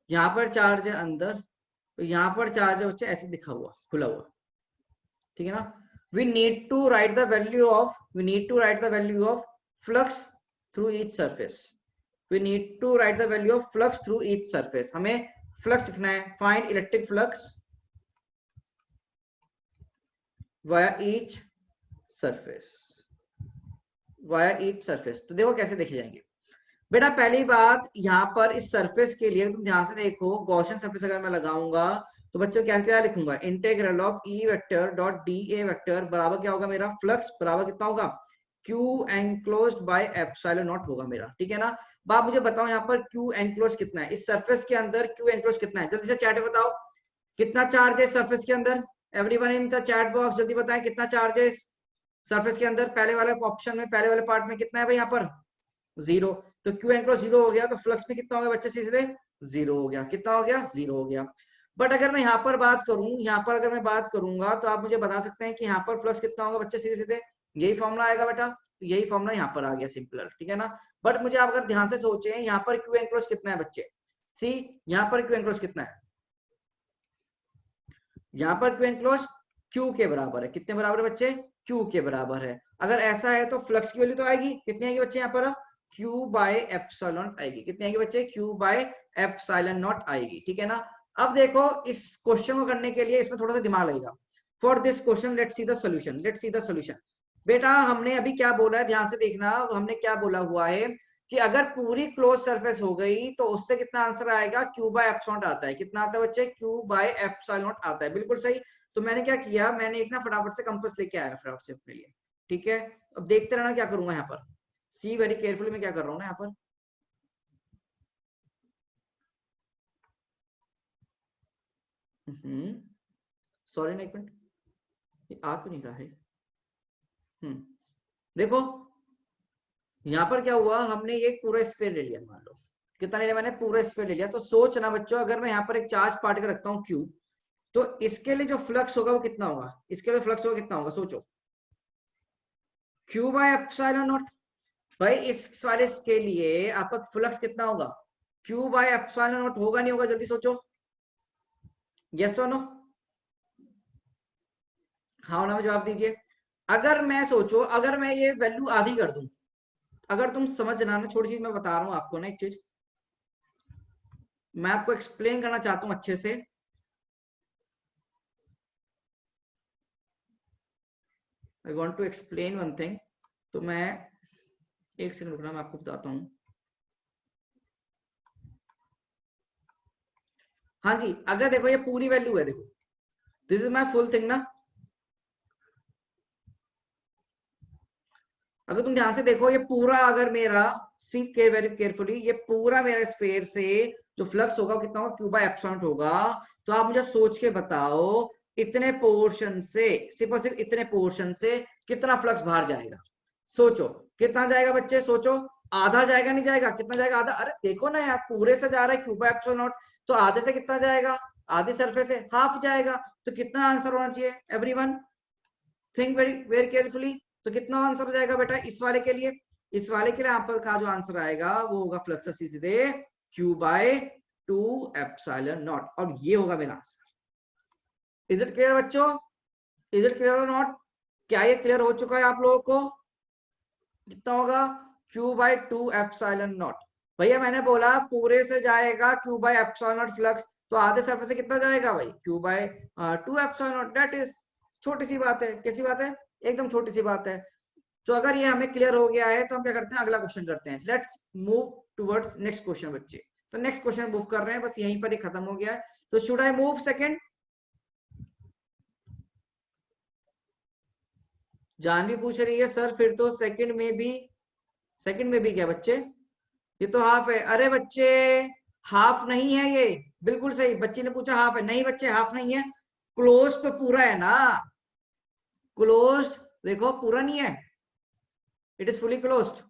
यहाँ पर चार्ज है अंदर, तो यहाँ पर चार्ज है बच्चे ऐसे दिखा हुआ खुला हुआ, ठीक है ना। we need to write the value of flux through each surface. We need to write the value of flux through each surface. हमें फ्लक्स लिखना है, find electric flux via each surface. तो देखो कैसे देखे जाएंगे बेटा। पहली बात, यहाँ पर इस सरफेस के लिए तुम ध्यान से देखो, गॉसियन सरफेस अगर मैं लगाऊंगा तो बच्चों क्या लिखूंगा, integral of E vector dot D A vector बराबर क्या होगा मेरा, फ्लक्स बराबर कितना होगा, Q enclosed by epsilon not होगा मेरा, ठीक है ना। बाप मुझे बताओ यहाँ पर क्यू एनक्लोज कितना है, इस सरफेस के अंदर क्यू एनक्लोज कितना है, जल्दी से चैट में बताओ कितना चार्ज है सरफेस के अंदर। Everyone in the chat box जल्दी बताएं कितना चार्ज है सरफेस के अंदर। पहले वाले ऑप्शन में, पहले वाले पार्ट में कितना है भाई, यहाँ पर 0। तो क्यू एनक्लोज 0 हो गया, तो फ्लक्स में कितना हो गया बच्चे, सीधे 0 हो गया। कितना हो गया, 0 हो गया। बट अगर मैं यहाँ पर बात करूं, यहाँ पर अगर मैं बात करूंगा तो आप मुझे बता सकते हैं कि यहाँ पर फ्लक्स कितना होगा बच्चे? सीधे सीधे यही फॉर्मूला आएगा बेटा, तो यही फॉर्मूला यहाँ पर आ गया सिंपल, ठीक है ना। बट मुझे आप अगर ध्यान से सोचें, यहाँ पर क्यू एनक्लोज कितना है बच्चे? सी, यहाँ पर क्यू एनक्लोज कितना है? यहाँ पर क्यू एनक्लोज क्यू के बराबर है। कितने बराबर है बच्चे? क्यू के बराबर है। अगर ऐसा है तो फ्लक्स की वैल्यू तो आएगी, कितनी आएगी बच्चे? यहाँ पर क्यू बाय एप्सिलॉन आएगी। कितनी आएगी बच्चे? क्यू बाय एप्सिलॉन नॉट आएगी, ठीक है ना। अब देखो इस क्वेश्चन को करने के लिए इसमें थोड़ा सा दिमाग लगेगा। For this question let's see the solution, let's see the solution. बेटा हमने अभी क्या बोला है, ध्यान से देखना, हमने क्या बोला हुआ है कि अगर पूरी क्लोज सरफेस हो गई तो उससे कितना आंसर आएगा? क्यू बाय एप्सिलॉन आता है। कितना आता है बच्चे? क्यू बाय एप्सिलॉन आता है, बिल्कुल सही। तो मैंने क्या किया, मैंने एक ना फटाफट से कंपास लेके आया फटाफट से अपने लिए, ठीक है। अब देखते रहना क्या करूंगा यहाँ पर, सी वेरी केयरफुली मैं क्या कर रहा हूँ ना यहाँ पर। सॉरी ना, एक मिनट, ये आ क्यों नहीं रहा है। देखो यहाँ पर क्या हुआ, हमने ये पूरा स्फीयर ले लिया, मान लो कितना ले लिया मैंने? पूरा स्फीयर ले लिया। तो सोचना बच्चों, अगर मैं यहाँ पर एक चार्ज पार्टिकल रखता हूँ क्यू, तो इसके लिए जो फ्लक्स होगा वो कितना होगा? इसके लिए फ्लक्स होगा कितना होगा? सोचो, क्यू बाय एप्सिलॉन नॉट। भाई इस वाले के लिए आपका फ्लक्स कितना होगा? क्यू बाय एप्सिलॉन नॉट होगा नहीं होगा? जल्दी सोचो, यस और नो, हाँ ना में जवाब दीजिए। अगर मैं सोचो, अगर मैं ये वैल्यू आधी कर दूं, अगर तुम समझना ना, छोटी चीज मैं बता रहा हूं आपको ना, एक चीज मैं आपको एक्सप्लेन करना चाहता हूं अच्छे से। I want to explain one thing. तो मैं एक सेकंड रुकना, मैं आपको बताता हूं। हाँ जी, अगर देखो ये पूरी वैल्यू है, देखो this is my full thing ना। अगर तुम ध्यान से देखो, ये पूरा अगर मेरा सी के वेरी केयरफुली, ये पूरा मेरा स्फीयर से जो फ्लक्स होगा कितना होगा? क्यू बाय एप्सिलॉन होगा। तो आप मुझे सोच के बताओ, इतने पोर्शन से, सिर्फ और सिर्फ इतने पोर्शन से कितना फ्लक्स बाहर जाएगा? सोचो कितना जाएगा बच्चे, सोचो। आधा जाएगा नहीं जाएगा? कितना जाएगा? आधा। अरे देखो ना यार, पूरे से जा रहा है क्यू बाय एप्सिलॉन नॉट, तो आधे से कितना जाएगा? आधी सरफेस से हाफ जाएगा। तो कितना आंसर होना चाहिए? Everyone think very very carefully. तो कितना आंसर हो जाएगा बेटा इस वाले के लिए? इस वाले के लिए आप का जो आंसर आएगा वो होगा फ्लक्स सीधे क्यू बाय 2 एप्सिलॉन नॉट, और ये होगा मेरा आंसर। इज इट क्लियर बच्चों? Is it clear or not? क्या ये क्लियर हो चुका है आप लोगों को? कितना होगा? Q by 2 epsilon naught. भैया मैंने बोला पूरे से जाएगा Q by epsilon naught flux, तो आधे सरफेस से कितना जाएगा भाई? Q by 2 epsilon naught. That is छोटी सी बात है। कैसी बात है? एकदम छोटी सी बात है। तो अगर ये हमें क्लियर हो गया है तो हम क्या करते हैं, अगला क्वेश्चन करते हैं। Let's move towards next question बच्चे। तो नेक्स्ट क्वेश्चन मूव कर रहे हैं, बस यहीं पर ही खत्म हो गया है। तो should I move second? Janvi पूछ रही है सर फिर तो सेकंड में भी, सेकंड में भी क्या बच्चे? ये तो हाफ है। अरे बच्चे हाफ नहीं है ये, बिल्कुल सही, बच्ची ने पूछा हाफ है। नहीं बच्चे हाफ नहीं है, क्लोज तो पूरा है ना। क्लोज देखो पूरा नहीं है, इट इज फुली क्लोज्ड।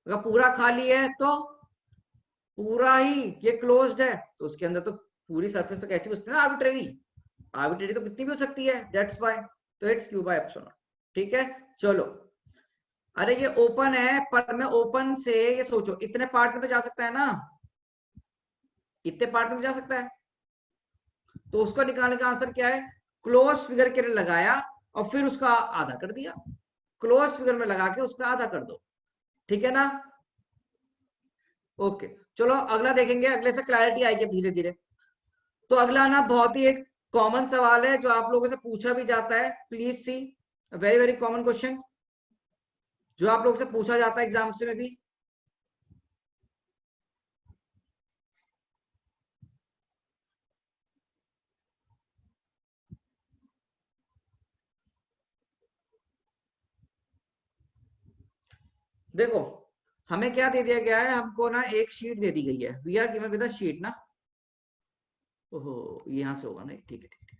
अगर पूरा खाली है तो पूरा ही ये क्लोज्ड है, तो उसके अंदर तो पूरी सरफेस तो कैसी बचती है ना, आर्बिट्रेरी। आर्बिट्रेरी तो कितनी भी हो सकती है, दैट्स व्हाई। तो इट्स क्यू बाय एप्सिलॉन, ठीक है। चलो, अरे ये ओपन है, पर मैं ओपन से ये सोचो इतने पार्ट में तो जा सकता है ना, इतने पार्ट में तो जा सकता है। तो उसको निकालने का आंसर क्या है? क्लोज फिगर के लिए लगाया और फिर उसका आधा कर दिया। क्लोज फिगर में लगा के उसका आधा कर दो, ठीक है ना। ओके, चलो अगला देखेंगे, अगले से क्लैरिटी आएगी धीरे धीरे। तो अगला ना बहुत ही एक कॉमन सवाल है जो आप लोगों से पूछा भी जाता है। Please see, very very common question जो आप लोगों से पूछा जाता है एग्जाम्स में भी। देखो हमें क्या दे दिया गया है, हमको ना एक शीट दे दी गई है। We are given with a sheet ना। ओहो, यहां से होगा ना, ठीक है ठीक है।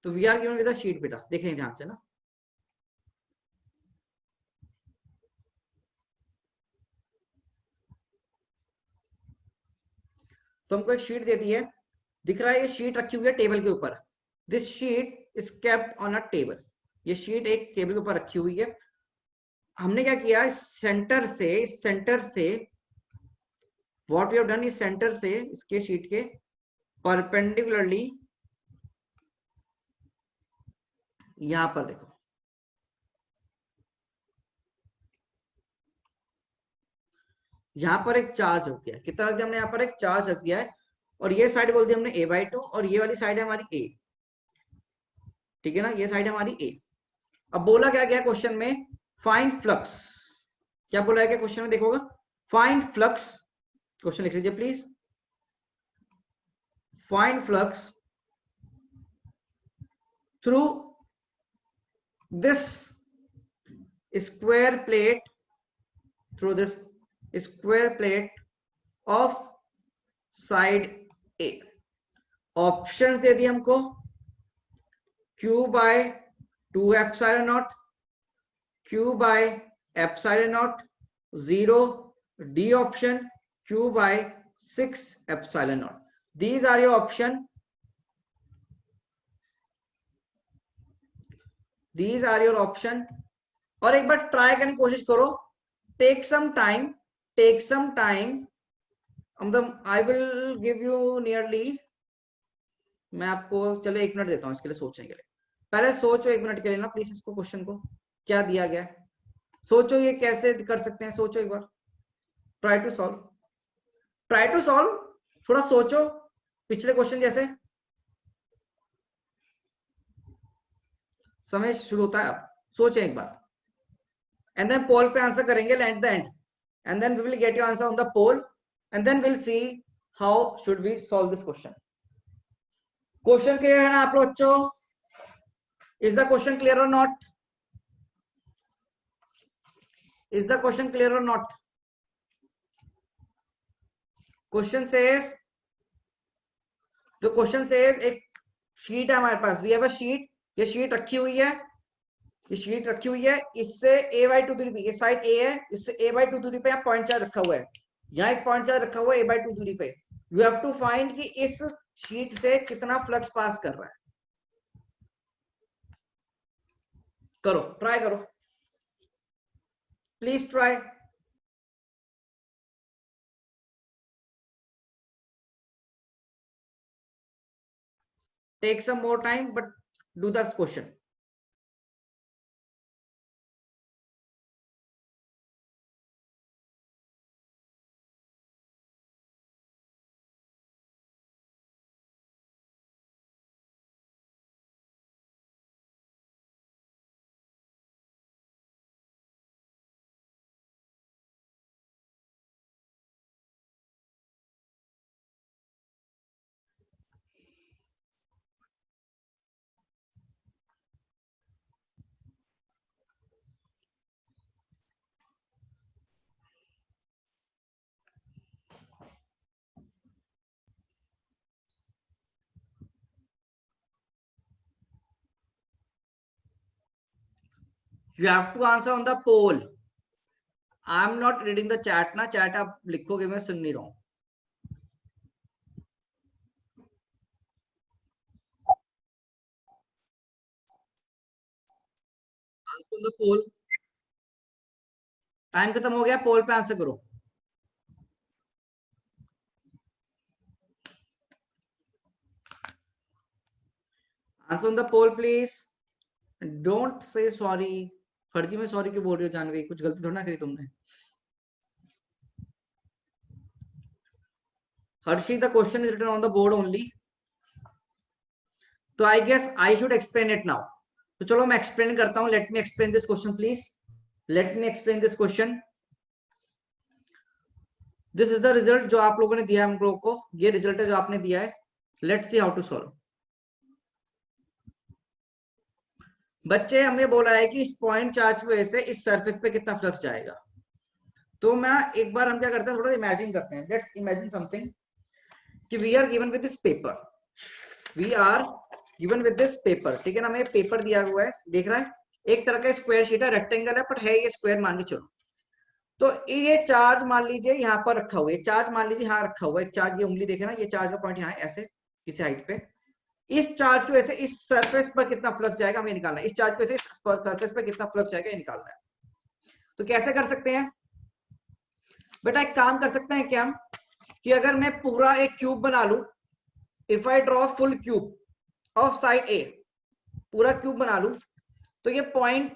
तो we are given with a sheet बेटा, देखें ध्यान से ना। तो हमको एक शीट दे दी है, दिख रहा है ये शीट रखी हुई है टेबल के ऊपर, this sheet is kept on a table, ये शीट एक टेबल के ऊपर रखी हुई है। हमने क्या किया, सेंटर से व्हाट वी हैव डन, इस सेंटर से इसके शीट के परपेंडिकुलरली यहां पर देखो, यहां पर एक चार्ज रख दिया, कितना रख दिया हमने, यहां पर एक चार्ज रख दिया है, और ये साइड बोल दी हमने a/2 और ये वाली साइड है हमारी a, ठीक है ना, ये साइड है हमारी a। अब बोला क्या गया क्वेश्चन में, फाइंड फ्लक्स, क्या बोला है क्या क्वेश्चन में, देखोगा फाइंड फ्लक्स, क्वेश्चन लिख लीजिए please, find flux through this square plate, through this square plate of side A. Options दे दिए हमको, Q/2 एप्सिलॉन नॉट, Q/एप्सिलॉन naught 0, D option Q/6 epsilon naught. These are your option, these are your option। और एक बार try करने की कोशिश करो, take some time, take some time, मतलब I will give you nearly, मैं आपको चलो 1 मिनट देता हूं इसके लिए सोचने के लिए, पहले सोचो 1 मिनट के लिए ना प्लीज, इसको क्वेश्चन को क्या दिया गया है, सोचो ये कैसे कर सकते हैं, सोचो एक बार, try to solve, try to solve, थोड़ा सोचो पिछले क्वेश्चन जैसे। समय शुरू होता है अब, सोचें एक बार, एंड देन पोल पे आंसर करेंगे at the end, and then we will get your answer on the poll, and then will see how should we solve this question. Question clear है ना आप लोग बच्चों? Is the question clear or not? Is the question clear or not? Question says, the question says एक sheet है हमारे पास, we have a sheet, ये शीट रखी हुई है, ये शीट रखी हुई है, इससे a/2 दूरी पे, ये साइड a है, इससे a/2 दूरी पे यहाँ पॉइंट चार्ज रखा हुआ है, यहाँ एक पॉइंट चार्ज रखा हुआ है a/2 दूरी पे, यू हैव टू फाइंड कि इस शीट से कितना फ्लक्स पास कर रहा है। करो, ट्राई करो please, try. Take some more time but do the question. You have to answer on the poll. I am not reading the chat ना, chat आप लिखोगे मैं सुन नहीं रहा हूँ। Answer on the poll. Time खत्म हो गया, पोल पे आंसर करो। Answer on the poll please, don't say sorry. फर्जी में सॉरी क्यों बोल रही हो जानवी, कुछ गलती थोड़ा ना करी तुमने। Harshi, the question is written on the board only, तो I guess I should explain it now. तो चलो मैं एक्सप्लेन करता हूं, let me explain this question please, let me explain this question. This is the result जो आप लोगों ने दिया हम लोगों को, ये रिजल्ट है जो आपने दिया है, let's see how to solve. बच्चे, हमने बोला है कि इस पॉइंट चार्ज की वजह से इस सरफेस पे कितना फ्लक्स जाएगा, तो मैं एक बार हम क्या करते हैं, थोड़ा इमेजिन करते हैं, लेट्स इमेजिन समथिंग कि we are given with this paper, we are given with this paper, ठीक है ना, हमें पेपर दिया हुआ है, देख रहा है, एक तरह का स्क्वायर शीट है, रेक्टेंगल है, बट है ये स्क्वायर मान के चलो। तो ये चार्ज मान लीजिए यहाँ पर रखा हुआ है, चार्ज मान लीजिए यहाँ रखा हुआ है चार्ज, ये उंगली देखे ना, ये चार्ज का पॉइंट यहाँ है ऐसे किसी हाइट पे। इस चार्ज की वजह से इस सरफेस पर कितना फ्लक्स जाएगा हमें निकालना है, इस चार्ज पे से सरफेस पर कितना फ्लक्स जाएगा ये निकालना है। तो कैसे कर सकते हैं बेटा, एक काम कर सकते हैं क्या हम, कि अगर मैं पूरा एक क्यूब बना लूं, if I draw full cube of side A, पूरा क्यूब बना लूं, तो ये पॉइंट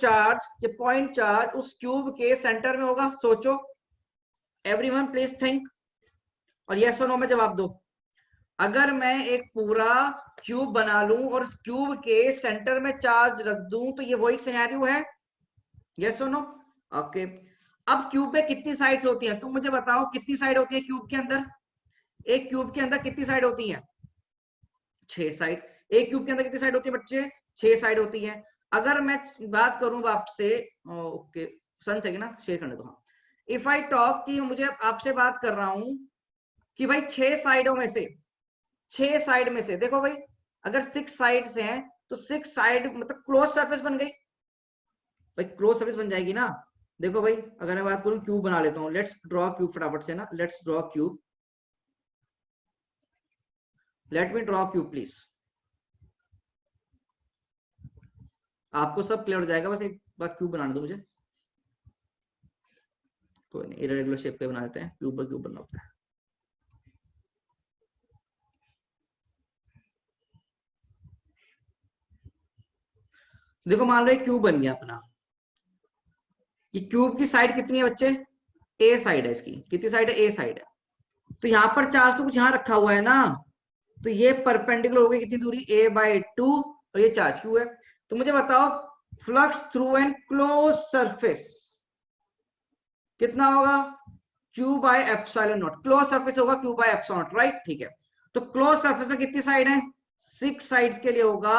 चार्ज उस क्यूब के सेंटर में होगा। सोचो एवरीवन प्लीज थिंक, और यस और नो में जवाब दो। अगर मैं एक पूरा क्यूब बना लूं और उस क्यूब के सेंटर में चार्ज रख दूं, तो ये वही सिनेरियो है, यस और नो? ओके। अब क्यूब में कितनी साइड्स होती हैं, तुम मुझे बताओ कितनी साइड होती है क्यूब के अंदर? एक क्यूब के अंदर कितनी साइड होती है? 6 साइड। एक क्यूब के अंदर कितनी साइड होती है बच्चे? 6 साइड होती है। अगर मैं बात करूं आपसे, ओके सन से ना शेयर करने दो। हाँ, इफ आई टॉक की मुझे आपसे बात कर रहा हूं कि भाई 6 साइडों में से, 6 साइड में से देखो भाई, अगर 6 साइड्स हैं तो 6 साइड मतलब क्लोज सरफेस बन गई भाई, क्लोज सरफेस बन जाएगी ना। देखो भाई अगर मैं बात करूं, क्यूब बना लेता हूं, लेट्स ड्रॉ क्यूब फटाफट से ना, let's draw cube, let me draw cube please. आपको सब क्लियर हो जाएगा, बस एक बार क्यूब बनाने दो मुझे। कोई नहीं, इरेगुलर शेप के बना देते हैं, क्यूब पर क्यूब बनना होता है। देखो मान लो एक क्यूब बन गया अपना। ये क्यूब की साइड कितनी है बच्चे? ए साइड है इसकी, कितनी साइड है? ए साइड है। तो यहाँ पर चार्ज तो कुछ यहाँ रखा हुआ है ना, तो ये परपेंडिकुलर हो गई कितनी दूरी? a/2, और ये चार्ज क्यू है। तो मुझे बताओ flux through an close surface कितना होगा? Q/ε0। क्लोज सरफेस होगा Q/ε0, राइट? ठीक है। तो क्लोज सरफेस में कितनी साइड है? 6 साइड्स के लिए होगा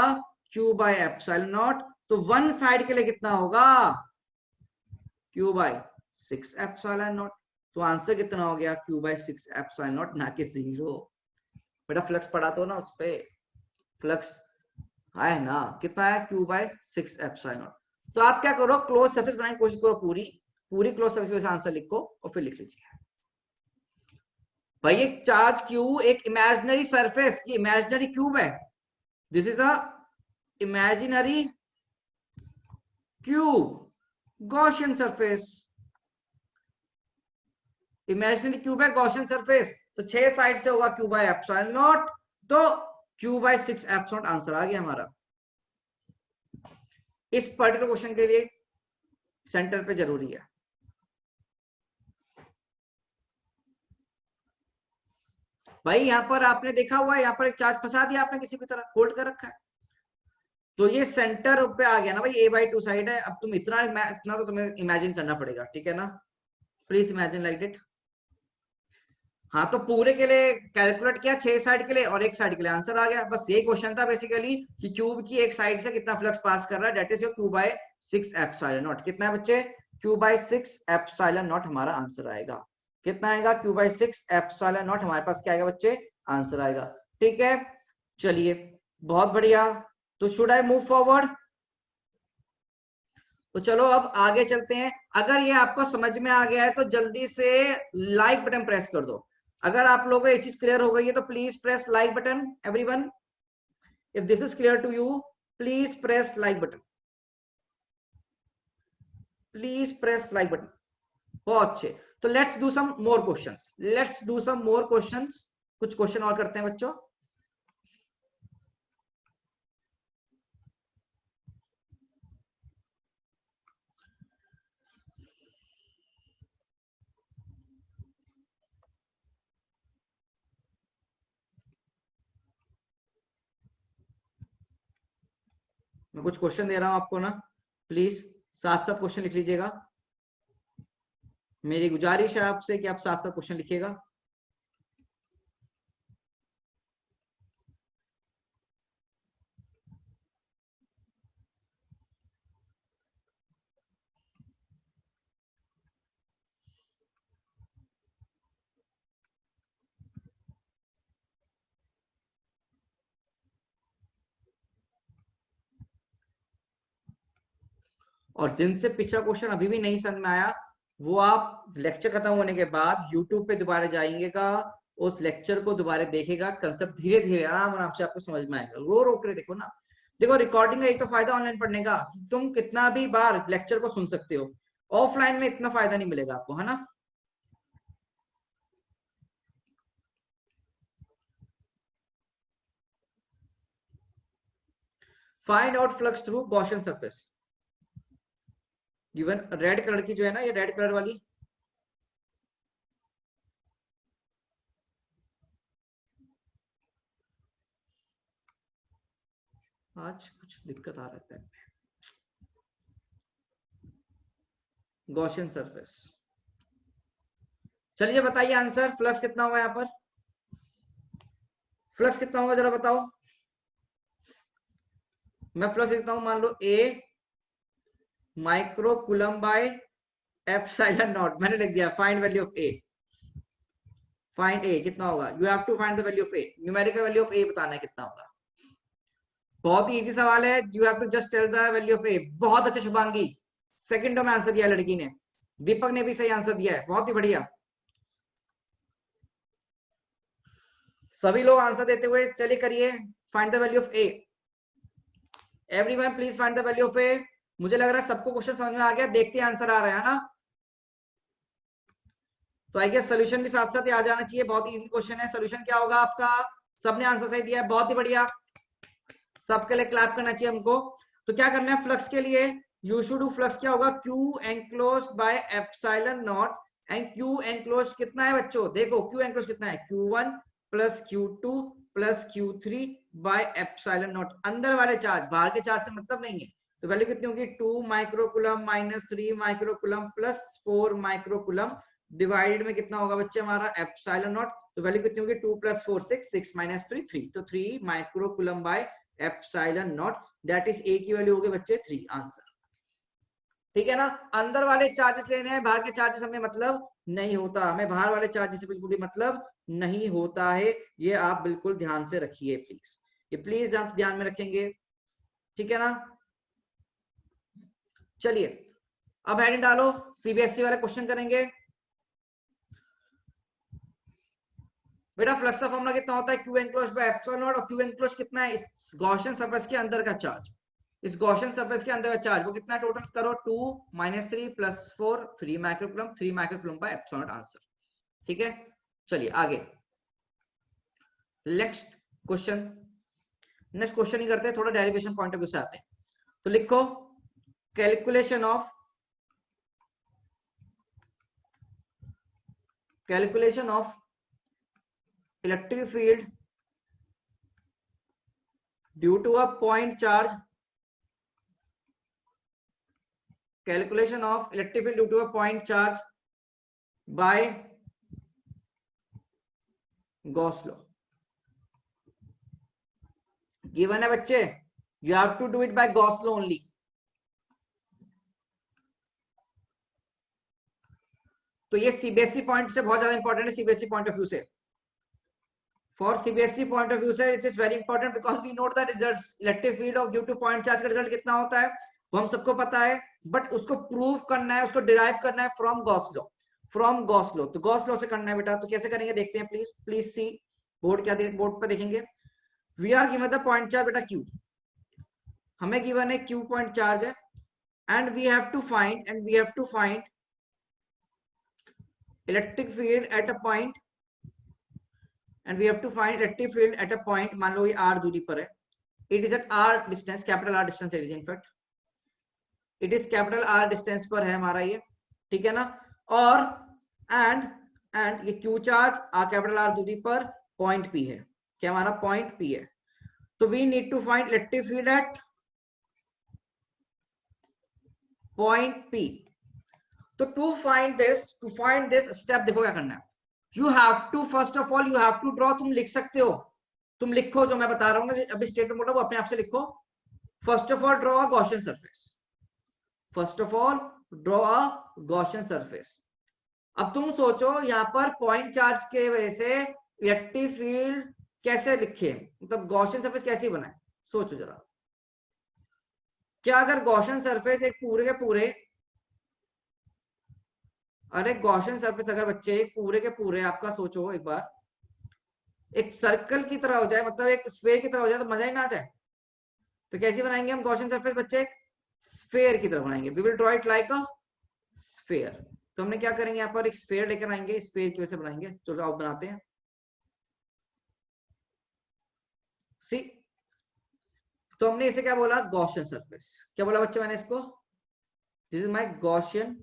Q/ε0। तो 1 साइड के लिए कितना होगा? Q/6ε0। तो आंसर कितना हो गया? Q/6ε0, ना कि 0। बेटा फ्लक्स पढ़ा तो ना उस पे, फ्लक्स है ना, कितना है? Q/6ε0। तो आप क्या करो, क्लोज सरफेस बनाने की कोशिश करो, पूरी पूरी क्लोज सरफेस में आंसर लिखो और फिर लिख लीजिए। भाई एक चार्ज क्यू, एक इमेजिनरी सरफेस, ये इमेजिनरी क्यूब है, this is a imaginary cube, Gaussian surface, imaginary cube है, गॉसियन सरफेस। तो 6 साइड से होगा Q/ε0, तो Q/6ε0 आंसर आ गया हमारा। इस पर्टिकुलर क्वेश्चन के लिए सेंटर पे जरूरी है। भाई यहां पर आपने देखा हुआ है, यहां पर एक चार्ज फंसा दिया आपने किसी भी तरह, होल्ड कर रखा है, तो ये सेंटर पे आ गया ना भाई, a/2 साइड है। अब तुम इतना तो तुम्हें इमेजिन करना पड़ेगा, ठीक है ना? Please imagine like it. हाँ, तो पूरे के लिए कैलकुलेट किया, 6 साइड के लिए और एक साइड के लिए, आंसर आ गया। बस यही क्वेश्चन था बेसिकली, कि क्यूब की एक साइड से कितना फ्लक्स पास कर रहा है, दैट इज योर Q/6ε0। कितना है बच्चे? Q/6ε0 हमारा आंसर आएगा। कितना आएगा? Q/6ε0 हमारे पास क्या आएगा बच्चे? आंसर आएगा। ठीक है, चलिए बहुत बढ़िया। तो शुड आई मूव फॉरवर्ड? तो चलो अब आगे चलते हैं। अगर ये आपको समझ में आ गया है तो जल्दी से लाइक बटन प्रेस कर दो। अगर आप लोगों को ये चीज क्लियर हो गई है तो please press like button, everyone. If this is clear to you, please press like button, please press like button. बहुत अच्छे। तो let's do some more questions, let's do some more questions. कुछ क्वेश्चन और करते हैं बच्चों। मैं कुछ क्वेश्चन दे रहा हूं आपको ना, प्लीज साथ साथ क्वेश्चन लिख लीजिएगा। मेरी गुजारिश है आपसे कि आप साथ साथ क्वेश्चन लिखिएगा। और जिनसे पिछला क्वेश्चन अभी भी नहीं समझ में आया, वो आप लेक्चर खत्म होने के बाद यूट्यूब पे दोबारा जाइएगा, उस लेक्चर को दोबारा देखेगा, कंसेप्ट धीरे धीरे आराम आराम से आपको समझ में आएगा। रो रो कर देखो ना, देखो रिकॉर्डिंग का एक तो फायदा ऑनलाइन पढ़ने का, तुम कितना भी बार लेक्चर को सुन सकते हो, ऑफलाइन में इतना फायदा नहीं मिलेगा आपको, है ना। Find out flux through Gaussian surface, given red colour की जो है ना, ये रेड कलर वाली, आज कुछ दिक्कत आ रहा है, गॉसियन सरफेस। चलिए बताइए आंसर, फ्लक्स कितना होगा यहाँ पर, फ्लक्स कितना होगा जरा बताओ। मैं फ्लक्स लिखता हूं, मान लो A micro coulomb by epsilon naught, मैंने लिख दिया find value of A. Find A कितना होगा, you have to find the value of A, numerical value of A बताना है कितना होगा। बहुत ही इजी सवाल है, you have to just tell the value of A. बहुत अच्छा शुभांगी, सेकंडों में आंसर दिया लड़की ने, दीपक ने भी सही आंसर दिया है, बहुत ही बढ़िया। सभी लोग आंसर देते हुए चलिए करिए, find the value of A, everyone please find the value of A. मुझे लग रहा है सबको क्वेश्चन समझ में आ गया, देखते हैं आंसर आ रहा है ना, तो आई गेस सोल्यूशन भी साथ साथ ही आ जाना चाहिए। बहुत इजी क्वेश्चन है, सोल्यूशन क्या होगा आपका, सबने आंसर सही दिया है, बहुत ही बढ़िया, सबके लिए क्लैप करना चाहिए हमको। तो क्या करना है फ्लक्स के लिए, यू शुड डू फ्लक्स क्या होगा, Q enclosed by epsilon not, and Q enclosed कितना है बच्चों, देखो क्यू एनक्लोज्ड कितना है, Q1 plus Q2 plus Q3 bye epsilon not, अंदर वाले चार्ज, बाहर के चार्ज से मतलब नहीं है। तो वैल्यू कितनी होगी, 2 microcoulomb minus 3 microcoulomb plus 4 microcoulomb, divided में कितना होगा बच्चे हमारा एप्सिलॉन नॉट, तो वैल्यू कितनी होगी 2 प्लस 4 6, 6 माइनस 3 3, तो 3 microcoulomb bye epsilon naught, that is a की वैल्यू होगी बच्चे 3, आंसर। ठीक है ना, अंदर वाले चार्जेस लेने हैं, बाहर के चार्जेस हमें मतलब नहीं होता, हमें बाहर वाले चार्जेस से बिल्कुल भी मतलब नहीं होता है, ये आप बिल्कुल ध्यान से रखिए प्लीज, ये प्लीज आप ध्यान में रखेंगे, ठीक है ना। चलिए अब हेडिंग डालो, सीबीएसई वाले क्वेश्चन करेंगे। बेटा फ्लक्स का फॉर्मूला कितना होता है, Q enclosed by epsilon not, और क्यू एनक्लोज्ड कितना है, इस गॉसियन सरफेस के अंदर का चार्ज, इस गॉसियन सरफेस के अंदर का चार्ज वो कितना टोटल करो, 2 minus 3 plus 4 3 microcoulomb, 3 microcoulomb bye epsilon not, answer. ठीक है, चलिए आगे नेक्स्ट क्वेश्चन, नेक्स्ट क्वेश्चन ही करते हैं, थोड़ा डेरिवेशन पॉइंट ऑफ व्यू से आते हैं। तो लिखो calculation of electric field due to a point charge, calculation of electric field due to a point charge by Gauss law given है बच्चे, you have to do it by Gauss law only। तो ये CBSE point से बहुत ज्यादा important है, CBSE point of view से, for CBSE point of view से it is very important, because we note the results, electric field of due to point charge का result कितना होता है वो हम सबको पता है, बट उसको प्रूव करना है, उसको डिराइव करना है from Gauss law, from Gauss law, तो गॉस लॉ से करना है बेटा। तो कैसे करेंगे देखते हैं, प्लीज प्लीज सी बोर्ड, क्या बोर्ड पर देखेंगे, we are given the point charge बेटा Q, हमें गिवन है Q पॉइंट चार्ज है, and we have to find electric field at a point, and we have to find electric field at a point, मान लो ये r दूरी पर है, it is at r distance, capital R distance it is in fact, it is capital R distance पर है हमारा ये, ठीक है ना, और and ये Q चार्ज capital R दूरी पर पॉइंट P है, क्या हमारा पॉइंट P है, तो we need to find electric field at point P। तो to find this step देखो क्या करना है, you have to first of all you have to draw, तुम लिख सकते हो, तुम लिखो जो मैं बता रहा हूँ ना अभी स्टेटमेंट मोटा वो अपने आप से लिखो, first of all draw a Gaussian surface, first of all draw a Gaussian surface. अब तुम सोचो यहाँ पर पॉइंट चार्ज के वजह से इलेक्ट्रिक फील्ड कैसे लिखे, मतलब गॉसियन सरफेस कैसे बनाए, सोचो जरा, क्या अगर गॉसियन सरफेस एक पूरे के पूरे अरे गॉसियन सरफेस अगर बच्चे पूरे के पूरे आपका सोचो एक बार, एक सर्कल की तरह हो जाए, मतलब एक स्फेयर की तरह हो जाए तो मजा ही ना आ जाए। तो कैसी बनाएंगे हम गॉसियन सरफेस बच्चे? स्फेयर की तरह बनाएंगे। We will draw it like a sphere. तो हमने क्या करेंगे, यहाँ पर एक स्फेयर लेकर आएंगे, स्फेयर की वजह से बनाएंगे। चलो आप बनाते हैं। सी, तो हमने इसे क्या बोला, गॉसियन सरफेस। क्या बोला बच्चे मैंने इसको? This is my Gaussian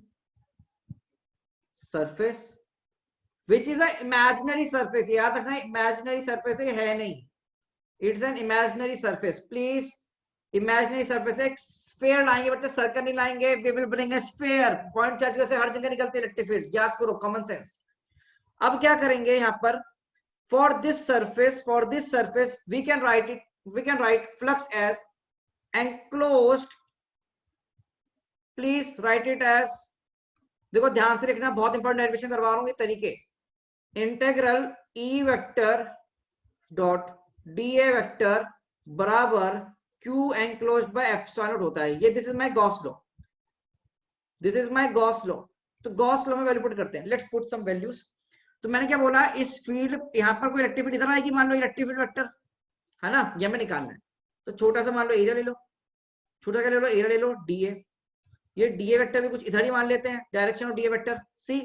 surface which is a imaginary surface. याद रखना, इमेजिनरी सरफेस है नहीं, it's an imaginary surface. Please, imaginary surface एक स्फेयर लाएंगे बच्चे, सर्कल नहीं लाएंगे। We will bring a sphere. Point charge से हर जगह निकलते इलेक्ट्रिक फील्ड, याद करो, कॉमन सेंस। अब क्या करेंगे यहाँ पर, for this surface we can write it, we can write flux as enclosed. Please write it as, देखो ध्यान से लिखना, बहुत इंपॉर्टेंट डेरिवेशन करवा रहा हूं ये तरीके। Integral E vector dot D A vector बराबर क्यू एंक्लोज्ड बाय एप्सिलॉन होता है। ये this is my Gauss law, this is my Gauss law. तो गॉस लॉ में वैल्यू पुट करते हैं। Let's put some values. तो मैंने क्या बोला, इस फील्ड यहाँ पर कोई इलेक्ट्रिक फील्ड इधर आएगी, मान लो इलेक्ट्रिक फील्ड वेक्टर है ना, ये हमें निकालना है। तो छोटा सा मान लो एरिया ले लो, छोटा क्या ले लो, एरिया ले लो, डीए। ये डीए वेक्टर भी कुछ इधर ही मान लेते हैं, direction of DA vector. See,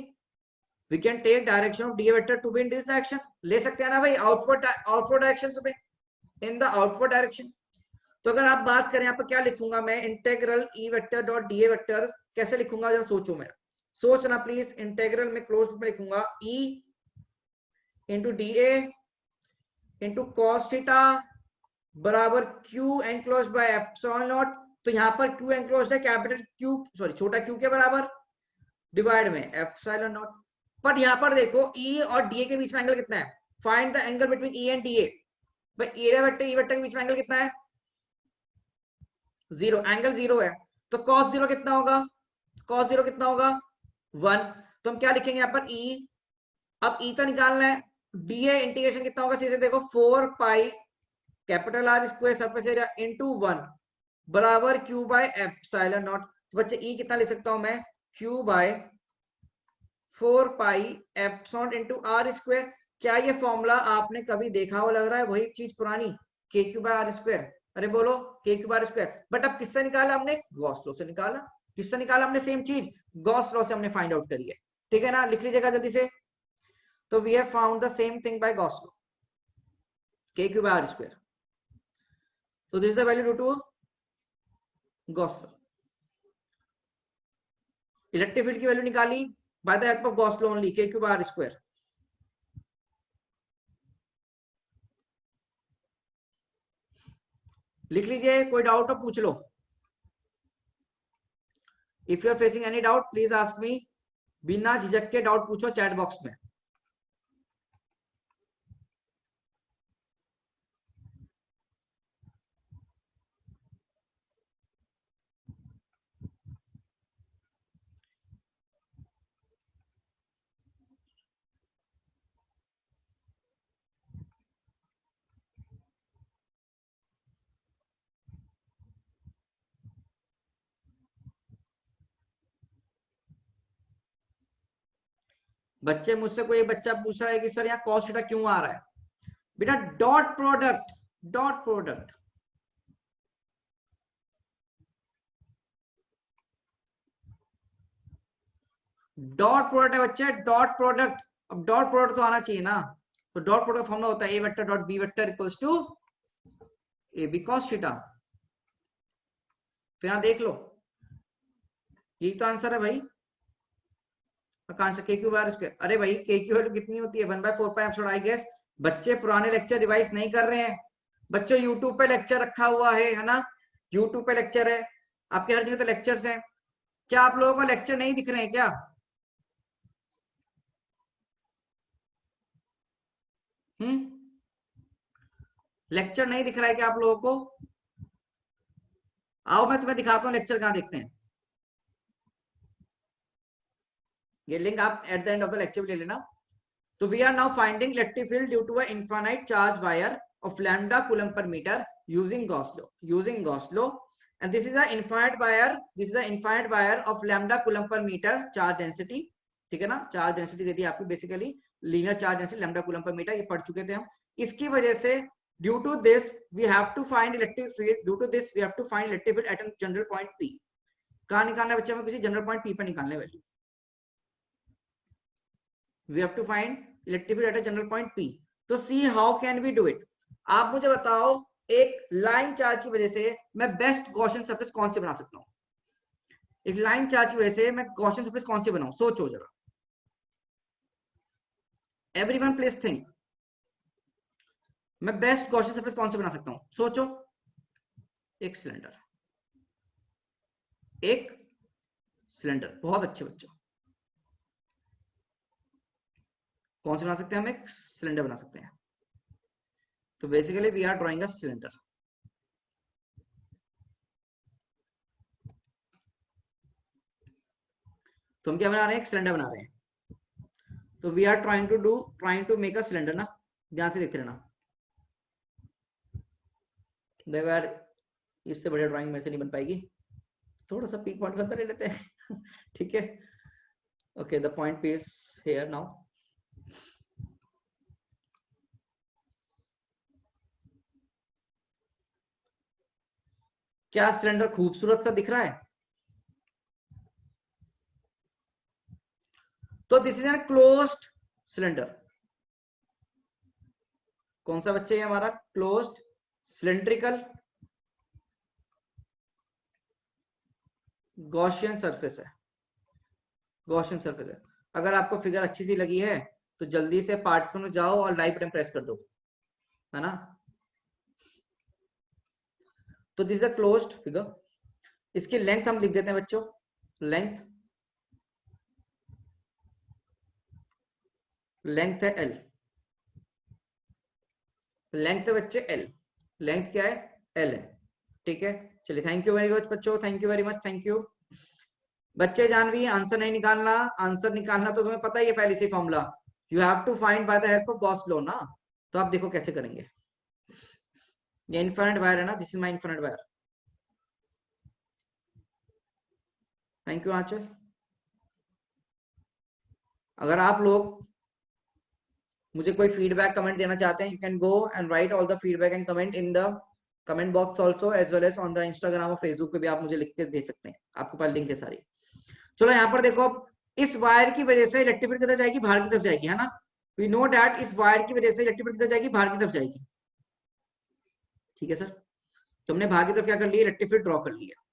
we can take direction of DA vector to be in this direction. ले सकते हैं ना भाई, आउटवर्ड डायरेक्शन में, इन द आउटवर्ड डायरेक्शन। तो अगर आप बात करें यहाँ पर क्या लिखूंगा मैं, integral E vector dot DA vector कैसे लिखूंगा, जरा सोचो, मैं सोचना प्लीज। इंटेग्रल में क्लोज में लिखूंगा E into D A into cos theta बराबर Q enclose by epsilon not. तो यहाँ पर क्यू एंक्लोज है कैपिटल क्यू, सॉरी छोटा क्यू के बराबर, डिवाइड में एप्सिलॉन नॉट। बट यहाँ पर देखो ई और डीए के बीच में एंगल कितना है, find the angle between E and DA. भाई एरिया वेक्टर ई वेक्टर के बीच में एंगल कितना है, जीरो, एंगल जीरो है। तो कॉस जीरो कितना होगा, कॉस जीरो कितना होगा, 1। तो हम क्या लिखेंगे यहाँ पर, ई, अब ई तो निकालना है, डीए इंटीग्रेशन कितना होगा, सीधे देखो 4 pi capital R square surface area into 1 बराबर क्यू बाय एप्सिलॉन नॉट। तो बच्चे ई कितना लिख सकता हूं मैं, Q by 4 pi epsilon into R square. क्या ये फॉर्मूला आपने कभी देखा हो, लग रहा है वही चीज पुरानी, के क्यू बाय आर स्क्वायर। अरे बोलो, K Q by R square. But अब किससे निकाला हमने, गॉस लॉ से निकाला। किससे निकाला हमने, सेम चीज गॉस लॉ से हमने फाइंड आउट करी है। ठीक है ना, लिख लीजिएगा जल्दी से। तो we have found the same thing by Gauss law, K Q by R square. So this is the value due to Gauss law. Electric field की वैल्यू निकाली by the help of Gauss law only, K Q by R square. लिख लीजिए, कोई doubt हो पूछ लो। If you are facing any doubt please ask me, बिना झिझक के डाउट पूछो चैट बॉक्स में। बच्चे, मुझसे कोई बच्चा पूछ रहा है कि सर यहाँ कॉस थीटा क्यों आ रहा है। बेटा dot product, dot product, dot product है बच्चे, डॉट प्रोडक्ट। अब डॉट प्रोडक्ट तो आना चाहिए ना। तो डॉट प्रोडक्ट फॉर्मूला होता है A vector dot B vector equals to A B cos theta. तो यहां देख लो, यही तो आंसर है भाई। आंसर के क्यू बार स्क्वायर। अरे भाई के क्यू वैल्यू कितनी होती है, 1/4 पाई एप्सिलॉन आई गेस। बच्चे पुराने लेक्चर रिवाइज नहीं कर रहे हैं। बच्चों यूट्यूब पे लेक्चर रखा हुआ है ना, यूट्यूब पे लेक्चर है, आपके हर जगह तो लेक्चर्स हैं। क्या आप लोगों को लेक्चर नहीं दिख रहे हैं क्या? लेक्चर नहीं दिख रहा है क्या आप लोगों को? आओ मैं तुम्हें दिखाता हूँ लेक्चर कहाँ देखते हैं। ये लिंक आप at the end of the lecture ले लेना। तो we are now finding electric field due to a infinite charge wire of lambda coulomb per meter using Gauss law, and this is a infinite wire of lambda coulomb per meter charge density, ठीक है ना, charge density दे दी आपको basically, linear charge density lambda coulomb per metre, ये पढ़ चुके थे हम। इसकी वजह से due to this we have to find electric field, due to this we have to find electric field at a general point P। कहां निकालना है बच्चे, हमें किसी जनरल पॉइंट P पर निकालना है value. We have to find electric field at a general point P। तो see how can we do it, आप मुझे बताओ एक लाइन चार्ज की वजह से मैं बेस्ट गॉसियन सरफेस कौन से बना सकता हूं, एक लाइन चार्ज की वजह से मैं गॉसियन सरफेस कौन सी बनाऊं, सोचो जरा, एवरीवन प्लीज थिंक, मैं बेस्ट गॉसियन सरफेस कौन से बना सकता हूं, सोचो। एक सिलेंडर, एक सिलेंडर, बहुत अच्छे बच्चों, कौन से बना सकते हैं हम, एक सिलेंडर बना सकते हैं। तो basically we are drawing a cylinder. तो हम क्या बना रहे हैं, एक सिलेंडर बना रहे हैं। तो we are trying to make a cylinder ना, ध्यान से देखते रहना। देखो यार, इससे बढ़िया ड्राइंग मेरे से नहीं बन पाएगी, थोड़ा सा पीक पॉइंट करते रह लेते हैं ठीक है, okay, the point P is here now। क्या सिलेंडर खूबसूरत सा दिख रहा है? तो this is an closed cylinder. कौन सा बच्चे, हमारा क्लोज्ड सिलेंड्रिकल गॉसियन सरफेस है, गॉसियन सरफेस है। अगर आपको फिगर अच्छी सी लगी है तो जल्दी से पार्टिसिपेंट में जाओ और लाइक बटन प्रेस कर दो, है ना। तो this is a closed figure. इसकी लेंथ हम लिख देते हैं बच्चों, लेंथ है L, लेंथ है बच्चे L, लेंथ क्या है, L है, ठीक है। चलिए, थैंक यू वेरी मच बच्चों, thank you very much, thank you. बच्चे जानवी, आंसर नहीं निकालना, आंसर निकालना तो तुम्हें पता ही है पहले से formula, you have to find by the help of Gauss law ना। तो आप देखो कैसे करेंगे, ये इनफिनिट वायर है ना, this is my infinite wire. Thank you Aanchal. अगर आप लोग मुझे कोई फीडबैक कमेंट देना चाहते हैं, you can go and write all the feedback and comment in the comment box also, as well as on the Instagram और फेसबुक पे भी आप मुझे लिख के भेज सकते हैं, आपके पास लिंक है सारी। चलो यहाँ पर देखो, इस वायर की वजह से इलेक्ट्रिक फील्ड किधर जाएगी, बाहर की तरफ जाएगी, है ना। वी नो दैट इस वायर की वजह से इलेक्ट्रिक फील्ड किधर जाएगी, बाहर की तरफ जाएगी, ठीक है सर। तुमने बाहर की तरफ क्या कर लिया, इलेक्ट्रिक फील्ड ड्रॉ कर लिया।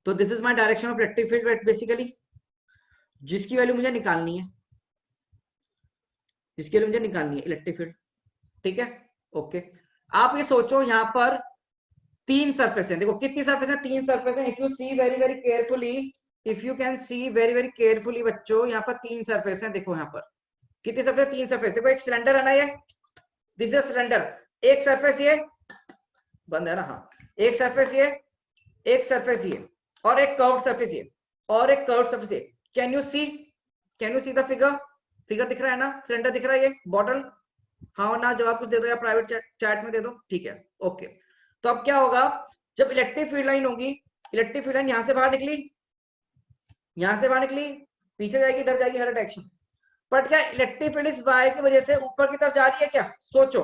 तो this is my direction of electric field basically, जिसकी वैल्यू मुझे निकालनी है, जिसके लिए मुझे निकालनी है इलेक्ट्रिक फील्ड, ठीक है, ओके। आप ये सोचो, यहाँ पर 3 सरफेस है, देखो कितनी सरफेस है, 3 सरफेस है। If you see very very carefully, if you can see very very carefully बच्चों, यहाँ पर 3 सरफेस है। देखो यहाँ पर कितनी सरफेस, 3 सरफेस। देखो एक सिलेंडर है ना, ये दिस इज सिलेंडर, एक सरफेस ये बंद है ना, हाँ, एक सरफेस ये, एक सरफेस ये, और एक कर्व सरफेस ये, और एक कर्व सरफेस ये। Can you see the figure, figure दिख रहा है ना, सिलेंडर दिख रहा है, ये बॉटल, हाँ ना, जवाब कुछ दे दो या प्राइवेट चैट में दे दो, ठीक है, ओके। तो अब क्या होगा, जब इलेक्ट्रिक फील्ड लाइन होगी, इलेक्ट्रिक फील्ड लाइन यहां से बाहर निकली, यहां से बाहर निकली, पीछे जाएगी, इधर जाएगी, हर डायरेक्शन। बट क्या इलेक्ट्रिक फील्ड इस वायर की वजह से ऊपर की तरफ जा रही है क्या, सोचो,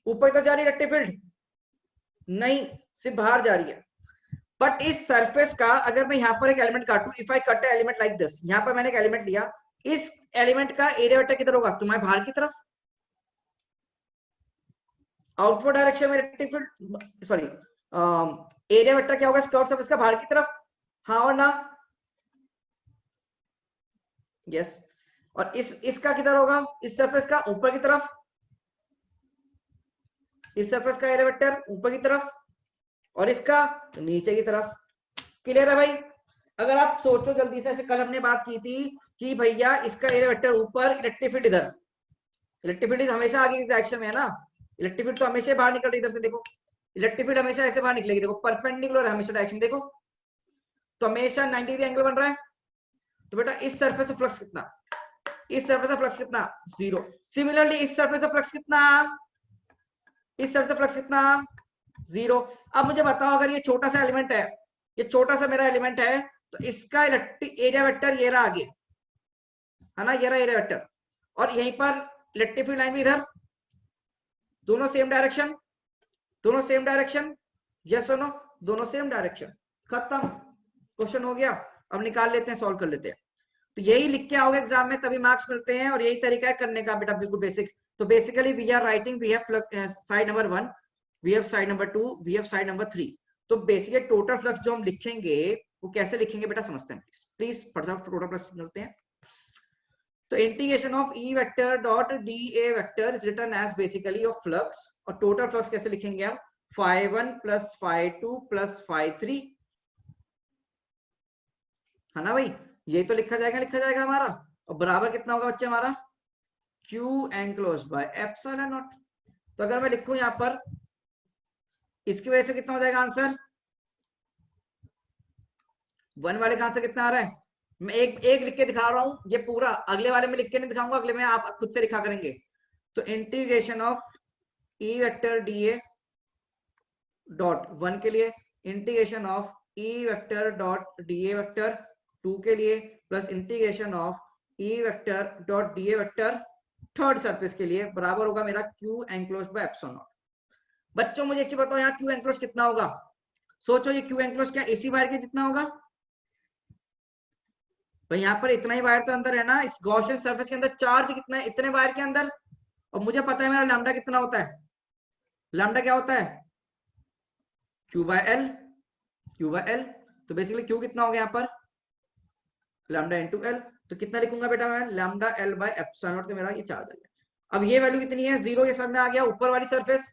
ऊपर की तरफ जा रही है इलेक्ट्रिक फील्ड, नहीं, सिर्फ बाहर जा रही है। बट इस सरफेस का अगर मैं यहाँ पर एक एलिमेंट काटूं, if I cut element like this, यहाँ पर मैंने एक एलिमेंट लिया, इस एलिमेंट का एरिया वेक्टर किधर होगा, तुम्हारे बाहर की तरफ, आउटवर्ड डायरेक्शन में electric field, sorry, area vector क्या होगा स्क्वायर सरफेस का, बाहर की तरफ, हाँ और ना, यस। और इसका किधर होगा, इस सरफेस का ऊपर की तरफ, इस सरफेस का एरिया वेक्टर ऊपर की तरफ, और इसका नीचे की तरफ। क्लियर है भाई। अगर आप सोचो जल्दी से, ऐसे कल हमने बात की थी कि भैया इसका एरिया वेक्टर ऊपर, इलेक्ट्रिक फील्ड इधर, इलेक्ट्रिक फील्ड हमेशा आगे की डायरेक्शन में है ना, इलेक्ट्रिक फील्ड तो हमेशा बाहर निकल रही है इधर से, देखो इलेक्ट्रिक फील्ड हमेशा ऐसे बाहर निकलेगी, देखो परपेंडिकुलर है हमेशा डायरेक्शन, देखो तो हमेशा 90 डिग्री एंगल बन रहा है। तो बेटा इस सरफेस से फ्लक्स कितना, इस सरफेस से फ्लक्स कितना, 0। सिमिलरली इस सरफेस से फ्लक्स कितना, इस सरफेस से फ्लक्स कितना, 0। अब मुझे बताओ, अगर ये छोटा सा एलिमेंट है, ये छोटा सा मेरा एलिमेंट है, तो इसका इलेक्ट्रिक एरिया वेक्टर ये रहा आगे, है ना, ये रहा एरिया वेक्टर, और यहीं पर इलेक्ट्रिक फील्ड लाइन भी इधर, दोनों सेम डायरेक्शन, दोनों सेम डायरेक्शन, यस और नो, दोनों सेम डायरेक्शन, खत्म, क्वेश्चन हो गया। अब निकाल लेते हैं, सॉल्व कर लेते हैं। तो यही लिख के आओगे एग्जाम में तभी मार्क्स मिलते हैं, और यही तरीका है करने का बेटा, बिल्कुल बेसिक। तो basically we are writing, we have side number 1, we have side number 2, we have side number 3। तो बेसिकली टोटल फ्लक्स जो हम लिखेंगे वो कैसे लिखेंगे बेटा, समझते हैं प्लीज फटाफट टोटल फ्लक्स निकलते हैं। तो integration of E vector dot D A vector is written as basically of flux, और टोटल फ्लक्स कैसे लिखेंगे आप, phi1 plus phi2 plus phi3, है ना भाई, ये तो लिखा जाएगा हमारा, और बराबर कितना होगा बच्चे हमारा, Q enclosed by epsilon not. तो अगर मैं लिखूं यहां पर, इसकी वजह से कितना हो जाएगा आंसर, 1 वाले का आंसर कितना आ रहा है, मैं एक एक लिख के दिखा रहा हूं, ये पूरा, अगले वाले में लिख के नहीं दिखाऊंगा, अगले में आप खुद से लिखा करेंगे। तो integration of E vector D A dot 1 के लिए, integration of E vector dot D A vector 2 के लिए, plus integration of E vector dot D A vector third surface के लिए, बराबर होगा मेरा Q enclosed by epsilon not. बच्चों मुझे एक चीज बताओ, यहाँ Q एनक्लोज कितना होगा, सोचो ये Q एनक्लोज क्या AC वायर के जितना होगा, भाई यहाँ पर इतना ही वायर तो अंदर है ना, इस गॉसियन सरफेस के अंदर चार्ज कितना है, इतने वायर के अंदर, और मुझे पता है मेरा लैम्डा कितना होता है, लैम्डा क्या होता है, Q by L, Q by L। तो बेसिकली Q कितना हो गया यहाँ पर, लैम्डा इनटू L। तो कितना लिखूंगा बेटा मैं, lambda L bye epsilon not, तो मेरा ये चार्ज आ गया। अब ये वैल्यू कितनी है, 0, ये समझ में आ गया, ऊपर वाली सरफेस,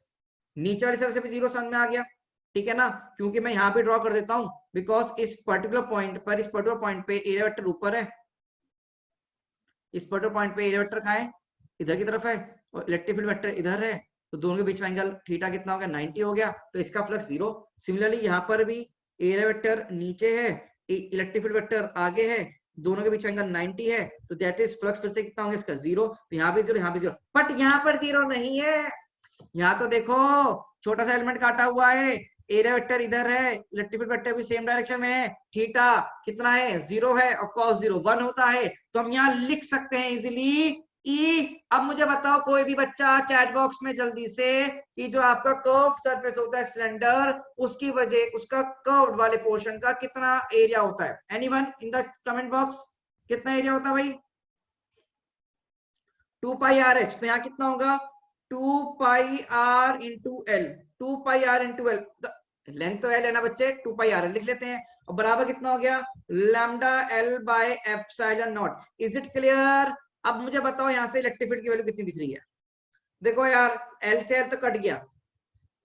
नीचे वाली सरफेस भी 0 समझ में आ गया, ठीक है ना, क्योंकि मैं यहाँ पे ड्रॉ कर देता हूँ, बिकॉज इस पर्टिकुलर पॉइंट पर, इस पर्टिकुलर पॉइंट पे एरिया वेक्टर ऊपर है, इस पर्टिकुलर पॉइंट पे एरिया वेक्टर कहाँ है, इधर की तरफ है, और इलेक्ट्रिक फील्ड वेक्टर इधर है, तो दोनों के बीच में एंगल थीटा कितना हो गया, 90 हो गया, तो इसका फ्लक्स 0। सिमिलरली यहाँ पर भी एरिया वेक्टर नीचे है, इलेक्ट्रिक फील्ड वेक्टर आगे है, दोनों के बीच एंगल 90 है, तो दैट इज फ्लक्स फिर से कितना होगा इसका 0। तो यहाँ भी 0, यहाँ भी 0, बट यहाँ पर 0 नहीं है, यहाँ तो देखो छोटा सा एलिमेंट काटा हुआ है, एरिया वेक्टर इधर है, इलेक्ट्रिक फील्ड वेक्टर भी सेम डायरेक्शन में है, थीटा कितना है, 0 है, और cos 0 1 होता है, तो हम यहाँ लिख सकते हैं इजीली E। अब मुझे बताओ कोई भी बच्चा चैट बॉक्स में जल्दी से, कि जो आपका कर्व सरफेस होता है सिलेंडर, उसकी वजह, उसका कर्व वाले पोर्शन का कितना एरिया होता है, anyone in the comment box, कितना एरिया होता है भाई, 2 पाई आर एच, तो यहाँ कितना होगा, 2 pi R into L, 2 pi R into L, length तो एल है ना बच्चे, 2 पाई आर लिख लेते हैं, और बराबर कितना हो गया, lambda L by epsilon not. Is it clear. अब मुझे बताओ यहाँ से इलेक्ट्रिक फील्ड की वैल्यू कितनी दिख रही है, देखो यार एल से एल तो कट गया,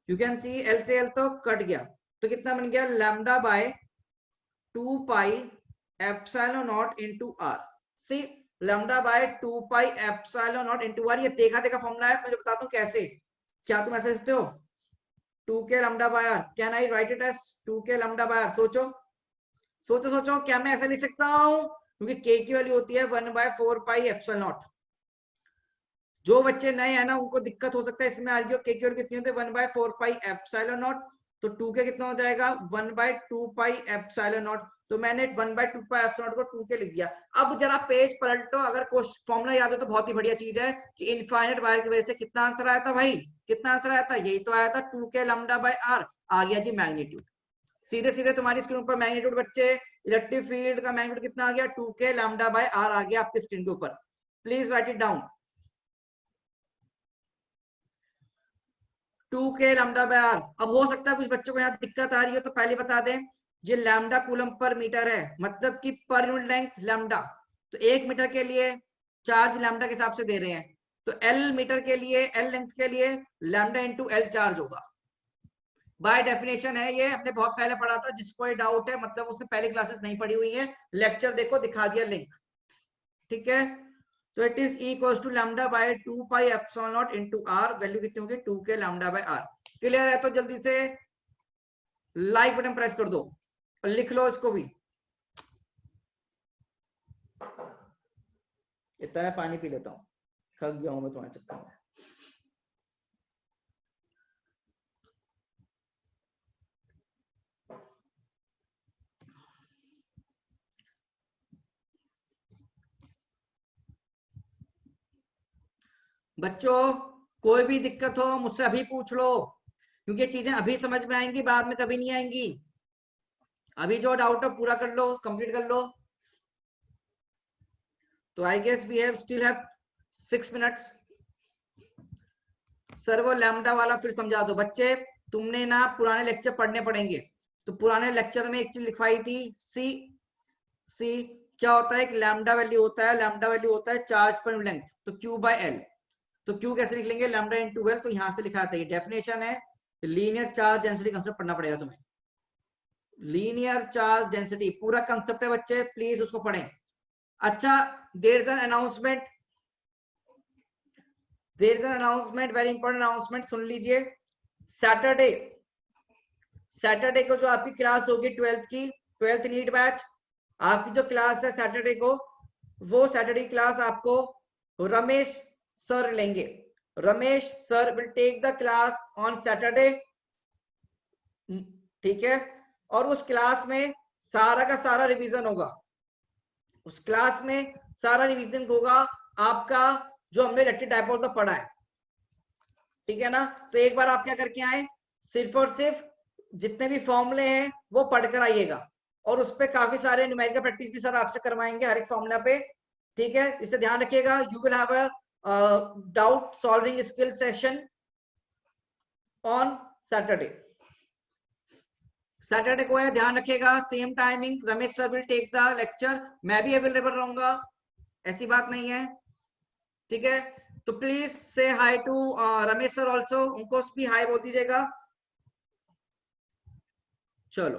यू कैन सी एल से एल तो कट गया, तो कितना बन गया, lambda by 2 pi epsilon not into R. See lambda by 2 pi epsilon not into R, ये देखा देखा फॉर्मूला है, मुझे बताता हूँ कैसे, क्या तुम ऐसे लिखते हो, 2k lambda by R, can I write it as 2k lambda by R, सोचो सोचो सोचो, क्या मैं ऐसे लिख सकता हूँ, क्योंकि k की वैल्यू होती है 1/4 पाई एप्सिलॉन नॉट। जो बच्चे नए हैं ना उनको दिक्कत हो सकता है इसमें, आर्ग्यू k की वैल्यू कितनी होती है, 1/4 पाई एप्सिलॉन नॉट, तो 2k कितना हो जाएगा, 1/2 पाई एप्सिलॉन नॉट, तो मैंने 1/2 पाई एप्सिलॉन नॉट को 2k लिख दिया। अब जरा पेज पलटो, अगर फॉर्मूला याद हो तो बहुत ही बढ़िया चीज है, कि इनफाइनाइट वायर की वजह से कितना आंसर आया था भाई, कितना आंसर आया था, यही तो आया था 2k लैम्डा बाय आर, आ गया जी मैग्नीट्यूड, सीधे सीधे तुम्हारी स्क्रीन पर मैग्नीट्यूड बच्चे, इलेक्ट्रिक फील्ड का मैग्नीट्यूड कितना आ गया, 2k लैम्डा बाय आर आ गया आपकी स्क्रीन के ऊपर, please write it down, 2k lambda by R. अब हो सकता है कुछ बच्चों को यहाँ दिक्कत आ रही है, तो पहले बता दें, ये लैम्डा कूलम पर मीटर है, मतलब कि पर यूनिट लेंथ लैम्डा, तो 1 मीटर के लिए चार्ज लैम्डा के हिसाब से दे रहे हैं, तो एल मीटर के लिए, एल लेंथ के लिए लैम्डा इंटू एल चार्ज होगा, बाय डेफिनेशन है ये, हमने बहुत पहले पढ़ा था, जिसको ये डाउट है मतलब उसने पहले क्लासेस नहीं पढ़ी हुई है, लेक्चर देखो दिखा दिया लिंक, ठीक है। तो it is equal to lambda by 2 pi epsilon not into R, value कितनी होगी, 2k lambda by are. Clear है तो जल्दी से लाइक बटन प्रेस कर दो और लिख लो इसको भी। इतना मैं पानी पी लेता हूँ, थक गया हूं मैं तुम्हारे चक्कर में। बच्चों कोई भी दिक्कत हो मुझसे अभी पूछ लो, क्योंकि ये चीजें अभी समझ में आएंगी, बाद में कभी नहीं आएंगी। अभी जो डाउट है पूरा कर लो, कंप्लीट कर लो। तो I guess we have still have 6 minutes. Sir वो लैम्डा वाला फिर समझा दो बच्चे, तुमने ना पुराने लेक्चर पढ़ने पड़ेंगे। तो पुराने लेक्चर में एक चीज लिखवाई थी, सी सी क्या होता है, एक लैम्डा वैल्यू होता है, लैम्डा वैल्यू होता है चार्ज पर लेंथ, तो क्यू बाय एल। तो क्यू कैसे लिख लेंगे, लैम्डा इनटू एल। तो यहां से लिखा था, ये डेफिनेशन है। लीनियर चार्ज डेंसिटी कंसेप्ट पढ़ना पड़ेगा तुम्हें। लीनियर चार्ज डेंसिटी पूरा कंसेप्ट है बच्चे, प्लीज उसको पढ़ें। अच्छा, there is an announcement, there is an announcement, very important announcement, सुन लीजिए। सैटरडे, सैटरडे को जो आपकी क्लास होगी 12th की, 12th नीट बैच, आपकी जो क्लास है सैटरडे को, वो सैटरडे क्लास आपको रमेश सर लेंगे। Ramesh sir will take the class on Saturday, ठीक है। और उस क्लास में सारा का सारा रिवीजन होगा, उस क्लास में सारा रिवीजन होगा आपका, जो हमने इलेक्ट्रिक डायपोल का पढ़ा है, ठीक है ना। तो एक बार आप क्या करके आए, सिर्फ और सिर्फ जितने भी फॉर्मूले हैं वो पढ़कर आइएगा, और उस पर काफी सारे न्यूमेरिकल प्रैक्टिस भी सर आपसे करवाएंगे हर एक फॉर्मूला पे, ठीक है। इससे ध्यान रखिएगा, you will have a doubt solving skill session on Saturday. Saturday को है, ध्यान रखिएगा, same timing, Ramesh sir will take the lecture, मैं भी अवेलेबल रहूंगा, ऐसी बात नहीं है, ठीक है। तो please say hi to Ramesh sir also, उनको भी हाई बोल दीजिएगा। चलो,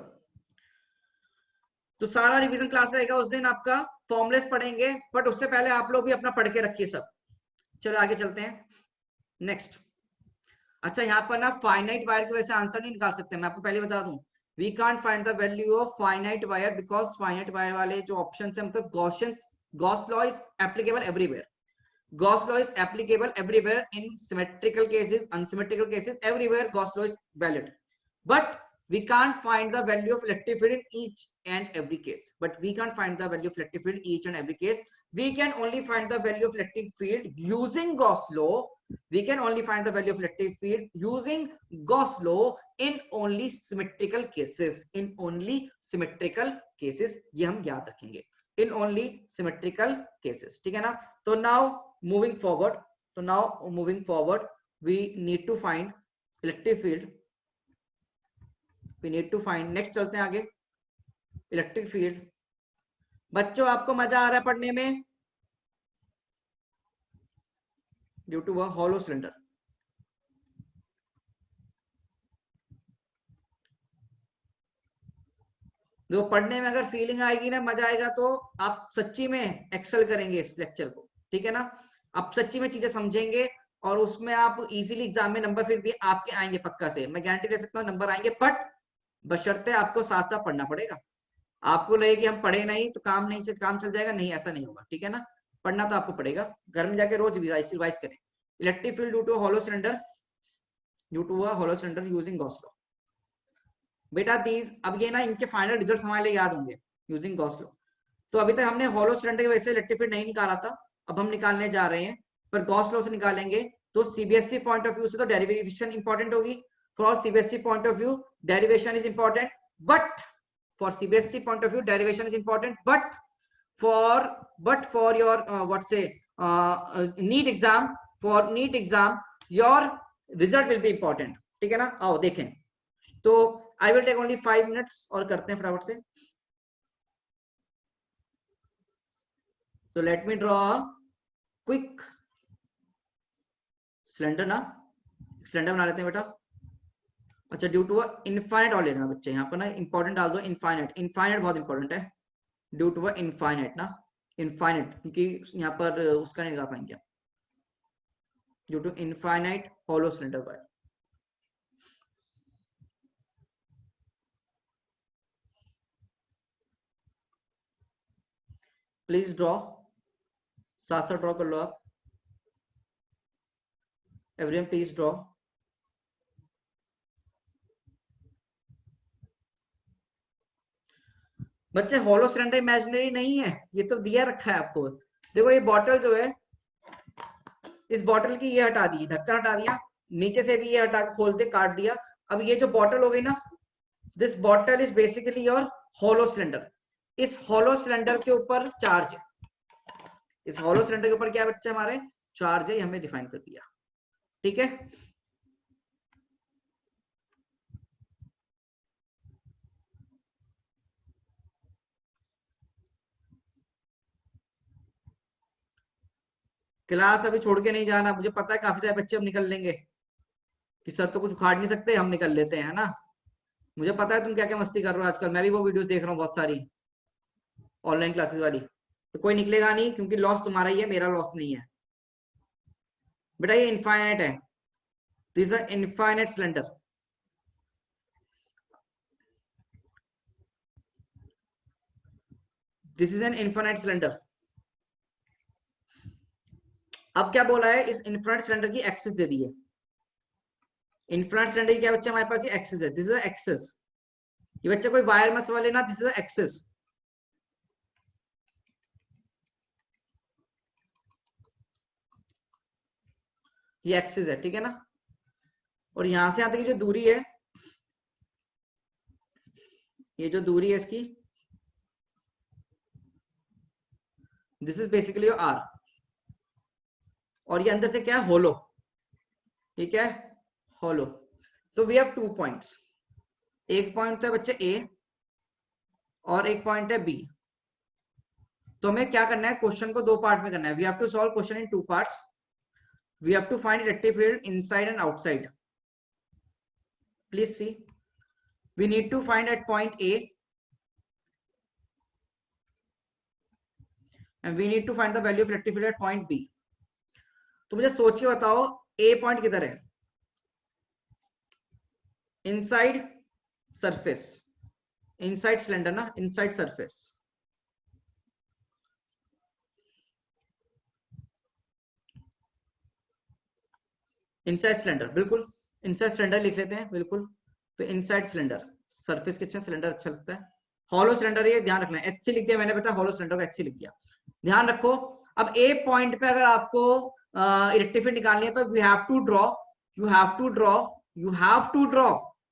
तो सारा रिवीजन क्लास रहेगा उस दिन, आपका फॉर्मुलेस पढ़ेंगे, बट उससे पहले आप लोग भी अपना पढ़ के रखिए सब। चलो आगे चलते हैं, नेक्स्ट। अच्छा, यहाँ पर ना फाइनाइट वायर की वजह से आंसर नहीं निकाल सकते, मैं आपको पहले बता दूं, we can't find the value of finite wire, because finite wire वाले जो ऑप्शन है, मतलब Gauss law is applicable everywhere, Gauss law is applicable everywhere in symmetrical cases, unsymmetrical cases, everywhere Gauss law is valid. But we can't find the value of electric field in each and every case. But we can't find the value of electric field each and every case. We can only find the value of electric field using Gauss law. We can only find the value of electric field using Gauss law in only symmetrical cases. In only symmetrical cases, ये हम याद रखेंगे। In only symmetrical cases, ठीक है ना। तो now moving forward, so now moving forward we need to find electric field, we need to find, next चलते हैं आगे, इलेक्ट्रिक फील्ड। बच्चों आपको मजा आ रहा है पढ़ने में, due to a hollow cylinder. जो पढ़ने में अगर फीलिंग आएगी ना, मजा आएगा, तो आप सच्ची में एक्सेल करेंगे इस लेक्चर को, ठीक है ना। आप सच्ची में चीजें समझेंगे, और उसमें आप इजीली एग्जाम में नंबर फिर भी आपके आएंगे, पक्का से मैं गारंटी दे सकता हूँ नंबर आएंगे, बट बशर्ते आपको साथ साथ पढ़ना पड़ेगा। आपको लगे कि हम पढ़े नहीं तो काम नहीं, काम चल जाएगा, नहीं, ऐसा नहीं होगा, ठीक है ना। पढ़ना तो आपको पड़ेगा, घर में जाके रोज रिवाइज करें। Electric field due to hollow cylinder, due to a hollow cylinder using Gauss law. बेटा दीज, अब ये ना इनके फाइनल रिजल्ट्स हमारे लिए याद होंगे, यूजिंग गॉस लॉ। तो अभी तक हमने हॉलो सिलेंडर की वजह से इलेक्ट्रिक फील्ड नहीं निकाला था, अब हम निकालने जा रहे हैं, पर गॉस लॉ से निकालेंगे। तो सीबीएसई पॉइंट ऑफ व्यू से तो डेरिवेशन इंपॉर्टेंट होगी, for CBSE point of view derivation is important, but for CBSE point of view derivation is important, but for your what say NEET exam, for NEET exam your result will be important, ठीक है ना। आओ देखें, तो I will take only 5 minutes और करते हैं फटाफट से। तो let me draw a quick cylinder ना, सिलेंडर बना लेते हैं बेटा। अच्छा, ड्यू टू इनफाइनाइट और लेना बच्चे, यहाँ पर ना इंपॉर्टेंट डाल दो, इनफाइनाइट, इनफाइनाइट बहुत इंपॉर्टेंट है, ड्यू टू इनफाइनाइट ना, इनफाइनाइट, क्योंकि यहाँ पर उसका नहीं लगा पाएंगे, due to infinite hollow cylinder wire. Please draw, साथ साथ ड्रॉ कर लो आप, एवरीवन प्लीज ड्रॉ। बच्चे हॉलो सिलेंडर इमेजिनरी नहीं है, ये तो दिया रखा है आपको। देखो ये बॉटल जो है, इस बॉटल की ये हटा दी, ढक्कन हटा दिया, नीचे से भी ये हटा के खोलते काट दिया। अब ये जो बॉटल हो गई ना, this bottle is basically your hollow cylinder. इस हॉलो सिलेंडर के ऊपर चार्ज है, इस हॉलो सिलेंडर के ऊपर क्या बच्चे हमारे चार्ज है, हमने डिफाइन कर दिया। ठीक है, क्लास अभी छोड़ के नहीं जाना, मुझे पता है काफी सारे बच्चे अब निकल लेंगे कि सर तो कुछ उखाड़ नहीं सकते, हम निकल लेते हैं, है ना। मुझे पता है तुम क्या क्या मस्ती कर रहे हो आजकल, मैं भी वो वीडियोस देख रहा हूँ बहुत सारी ऑनलाइन क्लासेस वाली। तो कोई निकलेगा नहीं, क्योंकि लॉस तुम्हारा ही है, मेरा लॉस नहीं है बेटा। ये इनफाइनाइट है, this is infinite cylinder. This is an infinite cylinder. अब क्या बोला है, इस इनफाइनाइट सिलेंडर की एक्सिस दे दी है। इनफाइनाइट सिलेंडर की क्या बच्चे हमारे पास ये एक्सिस है, दिस इज एक्सिस। ये बच्चे कोई वायर मत वाले ना, दिस इज एक्सिस। ये एक्सिस है, ठीक है ना। और यहां से यहां तक की जो दूरी है, ये जो दूरी है इसकी, दिस इज बेसिकली आर। और ये अंदर से क्या है, होलो, ठीक है, होलो। तो वी हैव 2 पॉइंट्स, एक पॉइंट तो है बच्चे ए और एक पॉइंट है बी। तो हमें क्या करना है, क्वेश्चन को 2 पार्ट में करना है। We have to solve question in 2 parts. We have to find electric field inside and outside. Please see, we need to find at point A and we need to find the value of electric field at point B। तो मुझे सोच के बताओ ए point किधर है, inside surface, inside cylinder ना, inside surface. Inside cylinder, बिल्कुल inside cylinder लिख लेते हैं, बिल्कुल। तो इनसाइड सिलेंडर, सरफेस के अच्छा सिलेंडर अच्छा लगता है। हॉलो सिलेंडर, ये ध्यान रखना है, एच सी लिख दिया मैंने बेटा, हॉलो सिलेंडर को एच सी लिख दिया, ध्यान रखो। अब ए पॉइंट पे अगर आपको इलेक्ट्रिक फील्ड निकालनी है तो you have to draw, you have to draw, you have to draw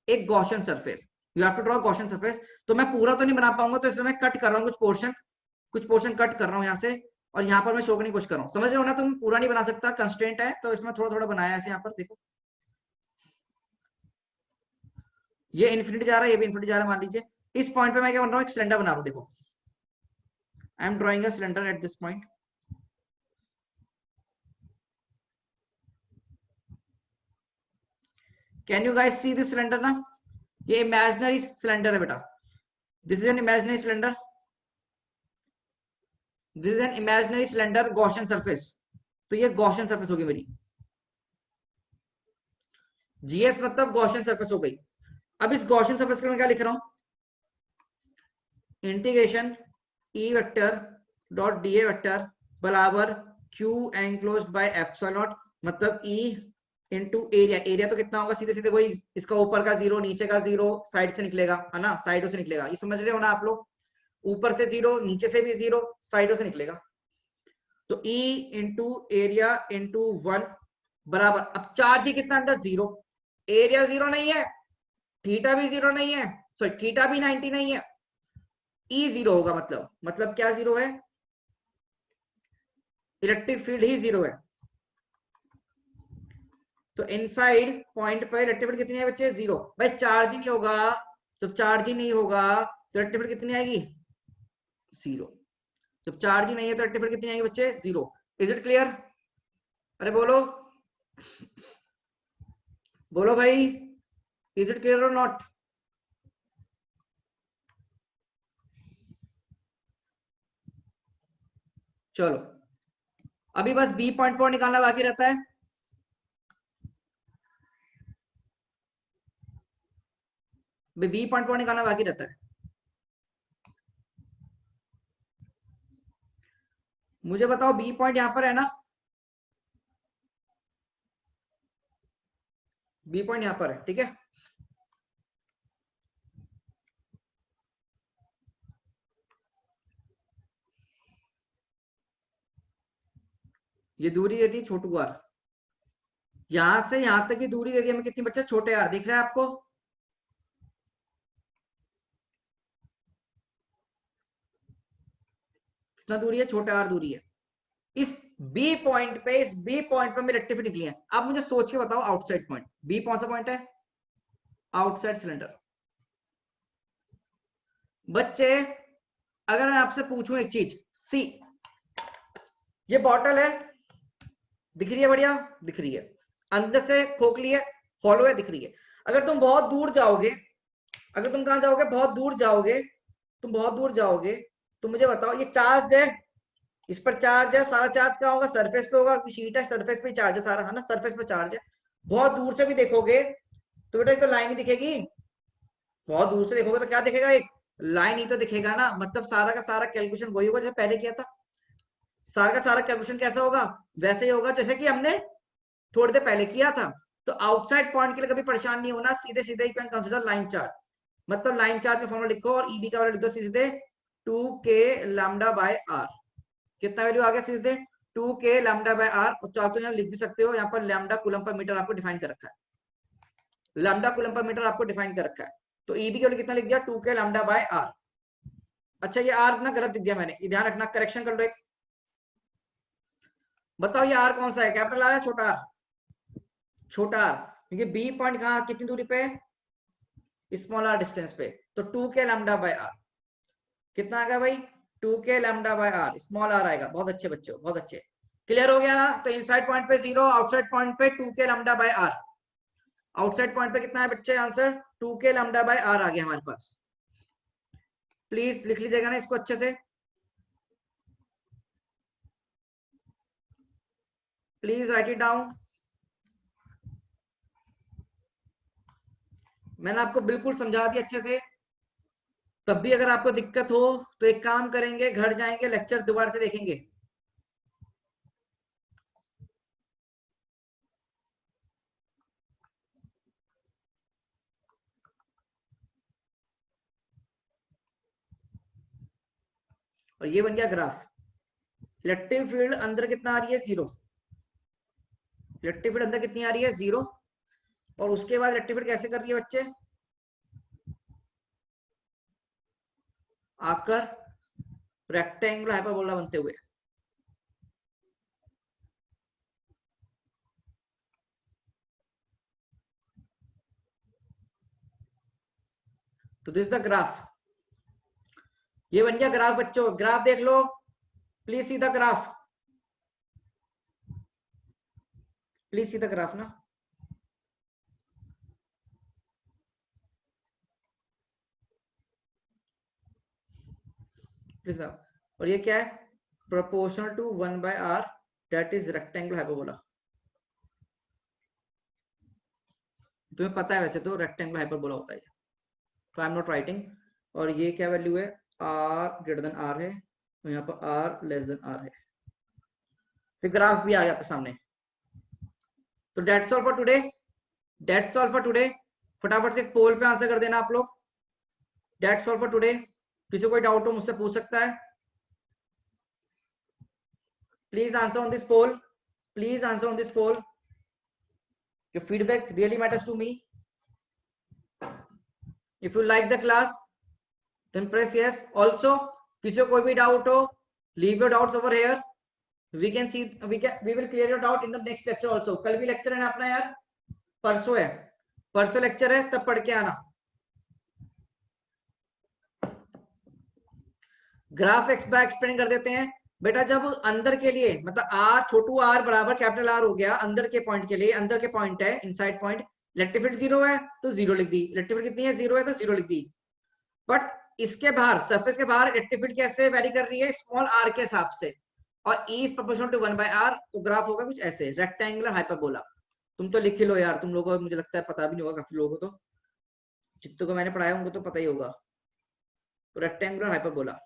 एक Gaussian surface, you have to draw Gaussian surface. तो मैं पूरा तो नहीं बना पाऊंगा, तो इसलिए मैं कट कर रहा हूँ कुछ पोर्शन कट कर रहा हूँ यहाँ से, और यहाँ पर मैं शो करने की कोशिश कर रहा हूँ। समझ रहे हो ना, तुम पूरा नहीं बना सकता, कंस्ट्रेंट है, तो इसमें थोड़ा थोड़ा बनाया ऐसे। यहाँ पर देखो, ये इन्फिनिटी जा रहा है, ये भी इन्फिनिटी जा रहा है, मान लीजिए। इस पॉइंट पे मैं क्या बन रहा हूँ, एक सिलेंडर बना रहा हूँ। देखो, I am drawing a cylinder at this point. Can you guys see this cylinder ना, ये इमेजिनरी सिलेंडर है बेटा, this is an imaginary cylinder, this is an imaginary cylinder Gaussian surface. तो ये गॉसियन सरफेस होगी मेरी, जीएस मतलब Gaussian surface हो गई। अब इस गॉसियन सरफेस के मैं क्या लिख रहा हूं, integration E vector dot D A vector बराबर Q enclosed by epsilon naught, मतलब ई इनटू एरिया। एरिया तो कितना होगा, सीधे सीधे वही, इसका ऊपर का 0 नीचे का 0 साइड से निकलेगा, है ना, साइडों से निकलेगा। ये समझ रहे हो ना आप लोग, ऊपर से 0 नीचे से भी 0 साइडों से निकलेगा। तो E इंटू एरिया इंटू 1 बराबर, अब चार्ज ही कितना अंदर 0, एरिया 0 नहीं है, थीटा भी 0 नहीं है, सॉरी थीटा भी 90 नहीं है, E 0 होगा। मतलब क्या 0 है, इलेक्ट्रिक फील्ड ही 0 है। तो इनसाइड पॉइंट पर इलेक्ट्रिक फील्ड कितनी है बच्चे, 0। भाई चार्ज ही नहीं होगा, जब चार्ज ही नहीं होगा तो इलेक्ट्रिक फील्ड कितनी आएगी, 0। जब चार्ज ही नहीं है तो इलेक्ट्रिक फील्ड कितनी आएगी बच्चे, 0। इज इट क्लियर, अरे बोलो बोलो भाई, is it clear or not. चलो, अभी बस बी पॉइंट पर निकालना बाकी रहता है। बी पॉइंट पर निकालना बाकी रहता है। मुझे बताओ, बी पॉइंट यहां पर है ना, बी पॉइंट यहां पर है, ठीक है। ये दूरी दे दी छोटू आर, यहां से यहां तक की दूरी दे दी हमें कितनी बच्चे, छोटे आर, दिख रहा है आपको? कितना दूरी है, छोटा आर दूरी है। इस बी पॉइंट पे, इस बी पॉइंट पे मेरी रेक्टिफिटी निकली है। अब मुझे सोच के बताओ आउटसाइड पॉइंट, बी कौन सा पॉइंट है? Outside cylinder. बच्चे अगर मैं आपसे पूछूं एक चीज, सी ये बॉटल है, दिख रही है? बढ़िया दिख रही है, अंदर से खोखली है, हॉलो है, दिख रही है। अगर तुम बहुत दूर जाओगे, अगर तुम कहां जाओगे, बहुत दूर जाओगे, तुम बहुत दूर जाओगे, तो मुझे बताओ ये चार्ज है, इस पर चार्ज है, सारा चार्ज कहाँ होगा? सरफेस पे होगा, शीट है, सरफेस पे चार्ज है सारा, है ना? सरफेस पे चार्ज है। बहुत दूर से भी देखोगे तो बेटा एक तो लाइन ही दिखेगी, बहुत दूर से देखोगे तो क्या दिखेगा? एक लाइन ही तो दिखेगा ना। मतलब सारा का सारा कैलकुलेशन वही होगा जैसे पहले किया था। सारा का सारा कैलकुलेशन कैसा होगा? वैसे ही होगा जैसे कि हमने थोड़ी देर पहले किया था। तो आउटसाइड पॉइंट के लिए कभी परेशान नहीं होना, सीधे सीधे you can consider line charge. मतलब लाइन चार्ज का फॉर्मूला लिखो और ईबी का वैल्यू लिख दो सीधे 2k लैम्डा बाय आर। कितना वैल्यू आ गया सीधे? 2k lambda by are. और चाहो तो यहाँ लिख भी सकते हो, यहाँ पर लैम्डा कूलम पर मीटर आपको डिफाइन कर रखा है, लैम्डा कूलम पर मीटर आपको डिफाइन कर रखा है। तो ईबी के वैल्यू कितना लिख दिया? 2k lambda by are. अच्छा ये आर ना गलत लिख दिया मैंने, ये ध्यान रखना, करेक्शन कर लो एक। बताओ ये आर कौन सा है, कैपिटल आर है छोटा आर? छोटा आर, क्योंकि बी पॉइंट कहाँ कितनी दूरी पे है? स्मॉल आर डिस्टेंस पे। तो 2k लैम्डा बाय आर कितना आ गया भाई? 2k lambda by R, small R आएगा। बहुत अच्छे बच्चों, बहुत अच्छे, क्लियर हो गया ना? तो इनसाइड पॉइंट पे 0, आउटसाइड पॉइंट पे 2k lambda by R. Outside point पे कितना है बच्चे answer? 2k lambda by R आ गया हमारे पास। प्लीज लिख लीजिएगा ना इसको अच्छे से, प्लीज राइट इट डाउन। मैंने आपको बिल्कुल समझा दिया अच्छे से। तब भी अगर आपको दिक्कत हो तो एक काम करेंगे, घर जाएंगे, लेक्चर दोबारा से देखेंगे। और ये बन गया ग्राफ। इलेक्ट्रिक फील्ड अंदर कितना आ रही है? 0। इलेक्ट्रिक फील्ड अंदर कितनी आ रही है? 0। और उसके बाद इलेक्ट्रिक फील्ड कैसे कर रही है बच्चे? आकर रेक्टेंगुलर हाइपरबोला बनते हुए। तो दिस द ग्राफ, ये बन गया ग्राफ बच्चों। ग्राफ देख लो, please see the graph, please see the graph ना। प्लीज। और ये क्या है? Proportional to 1/r, that is rectangular hyperbola. तुम्हें पता है वैसे तो रेक्टेंगुलर हाइपरबोला होता है, तो आई एम नॉट राइटिंग। और ये क्या वैल्यू है? r ग्रेटर देन r है, और यहाँ पर r लेस देन r है। फिर ग्राफ भी आ गया आपके सामने। तो that's all for today, that's all for today. फटाफट से पोल पे आंसर कर देना आप लोग। That's all for today. किसी कोई डाउट हो मुझसे पूछ सकता है। Please answer on this poll, please answer on this poll. Your feedback really matters to me. If you like the class then press yes. Also किसी को कोई भी डाउट हो, leave your doubts over here. We can see, we will clear your doubt in the next lecture also. कल भी lecture है ना अपना यार? परसों है, परसों लेक्चर है, तब पढ़ के आना। ग्राफ एक्सप्लेन कर देते हैं बेटा। जब अंदर के लिए मतलब आर, छोटू आर बराबर कैपिटल आर हो गया, अंदर के पॉइंट के लिए, अंदर के पॉइंट है, इनसाइड पॉइंट, इलेक्ट्रिक फील्ड 0 है तो 0 लिख दी। इलेक्ट्रिक फील्ड कितनी है? 0 है तो 0 लिख दी। बट इसके बाहर, सरफेस के बाहर इलेक्ट्रिक फील्ड कैसे वेरी कर रही है? स्मॉल आर के हिसाब से, और E is proportional to 1/r। तो ग्राफ होगा कुछ ऐसे, रेक्टेंगुलर हाइपरबोला। तुम तो लिख ही लो यार, तुम लोगों को मुझे लगता है पता भी नहीं होगा, काफी लोगों को तो, जितनों को मैंने पढ़ाया उनको तो पता ही होगा। तो रेक्टेंगुलर हाइपरबोला,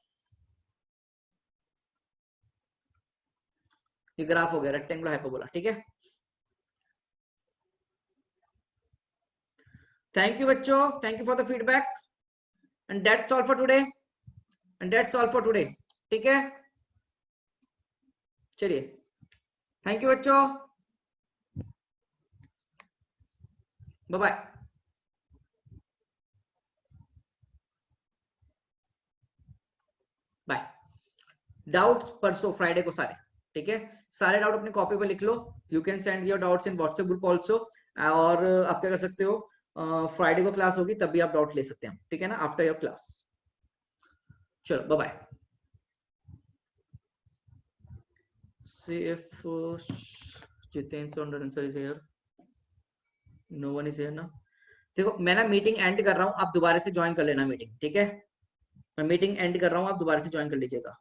ये ग्राफ हो गया रेक्टेंगुलर हाइपरबोला, ठीक है। थैंक यू बच्चों, thank you for the feedback. And that's all for today, and that's all for today, ठीक है। चलिए, थैंक यू बच्चों। Bye bye. बाय। डाउट्स परसों फ्राइडे को सारे, ठीक है, सारे डाउट अपनी कॉपी पे लिख लो। You can send your doubts in WhatsApp group also. और आप क्या कर सकते हो, फ्राइडे को क्लास होगी तब भी आप डाउट ले सकते हैं, ठीक है ना, आफ्टर योर क्लास। चलो bye bye. See if Jiten's answer is here. No one is here ना। देखो मैं ना मीटिंग एंड कर रहा हूँ, आप दोबारा से ज्वाइन कर लेना मीटिंग, ठीक है, मैं मीटिंग एंड कर रहा हूँ, आप दोबारा से ज्वाइन कर लीजिएगा।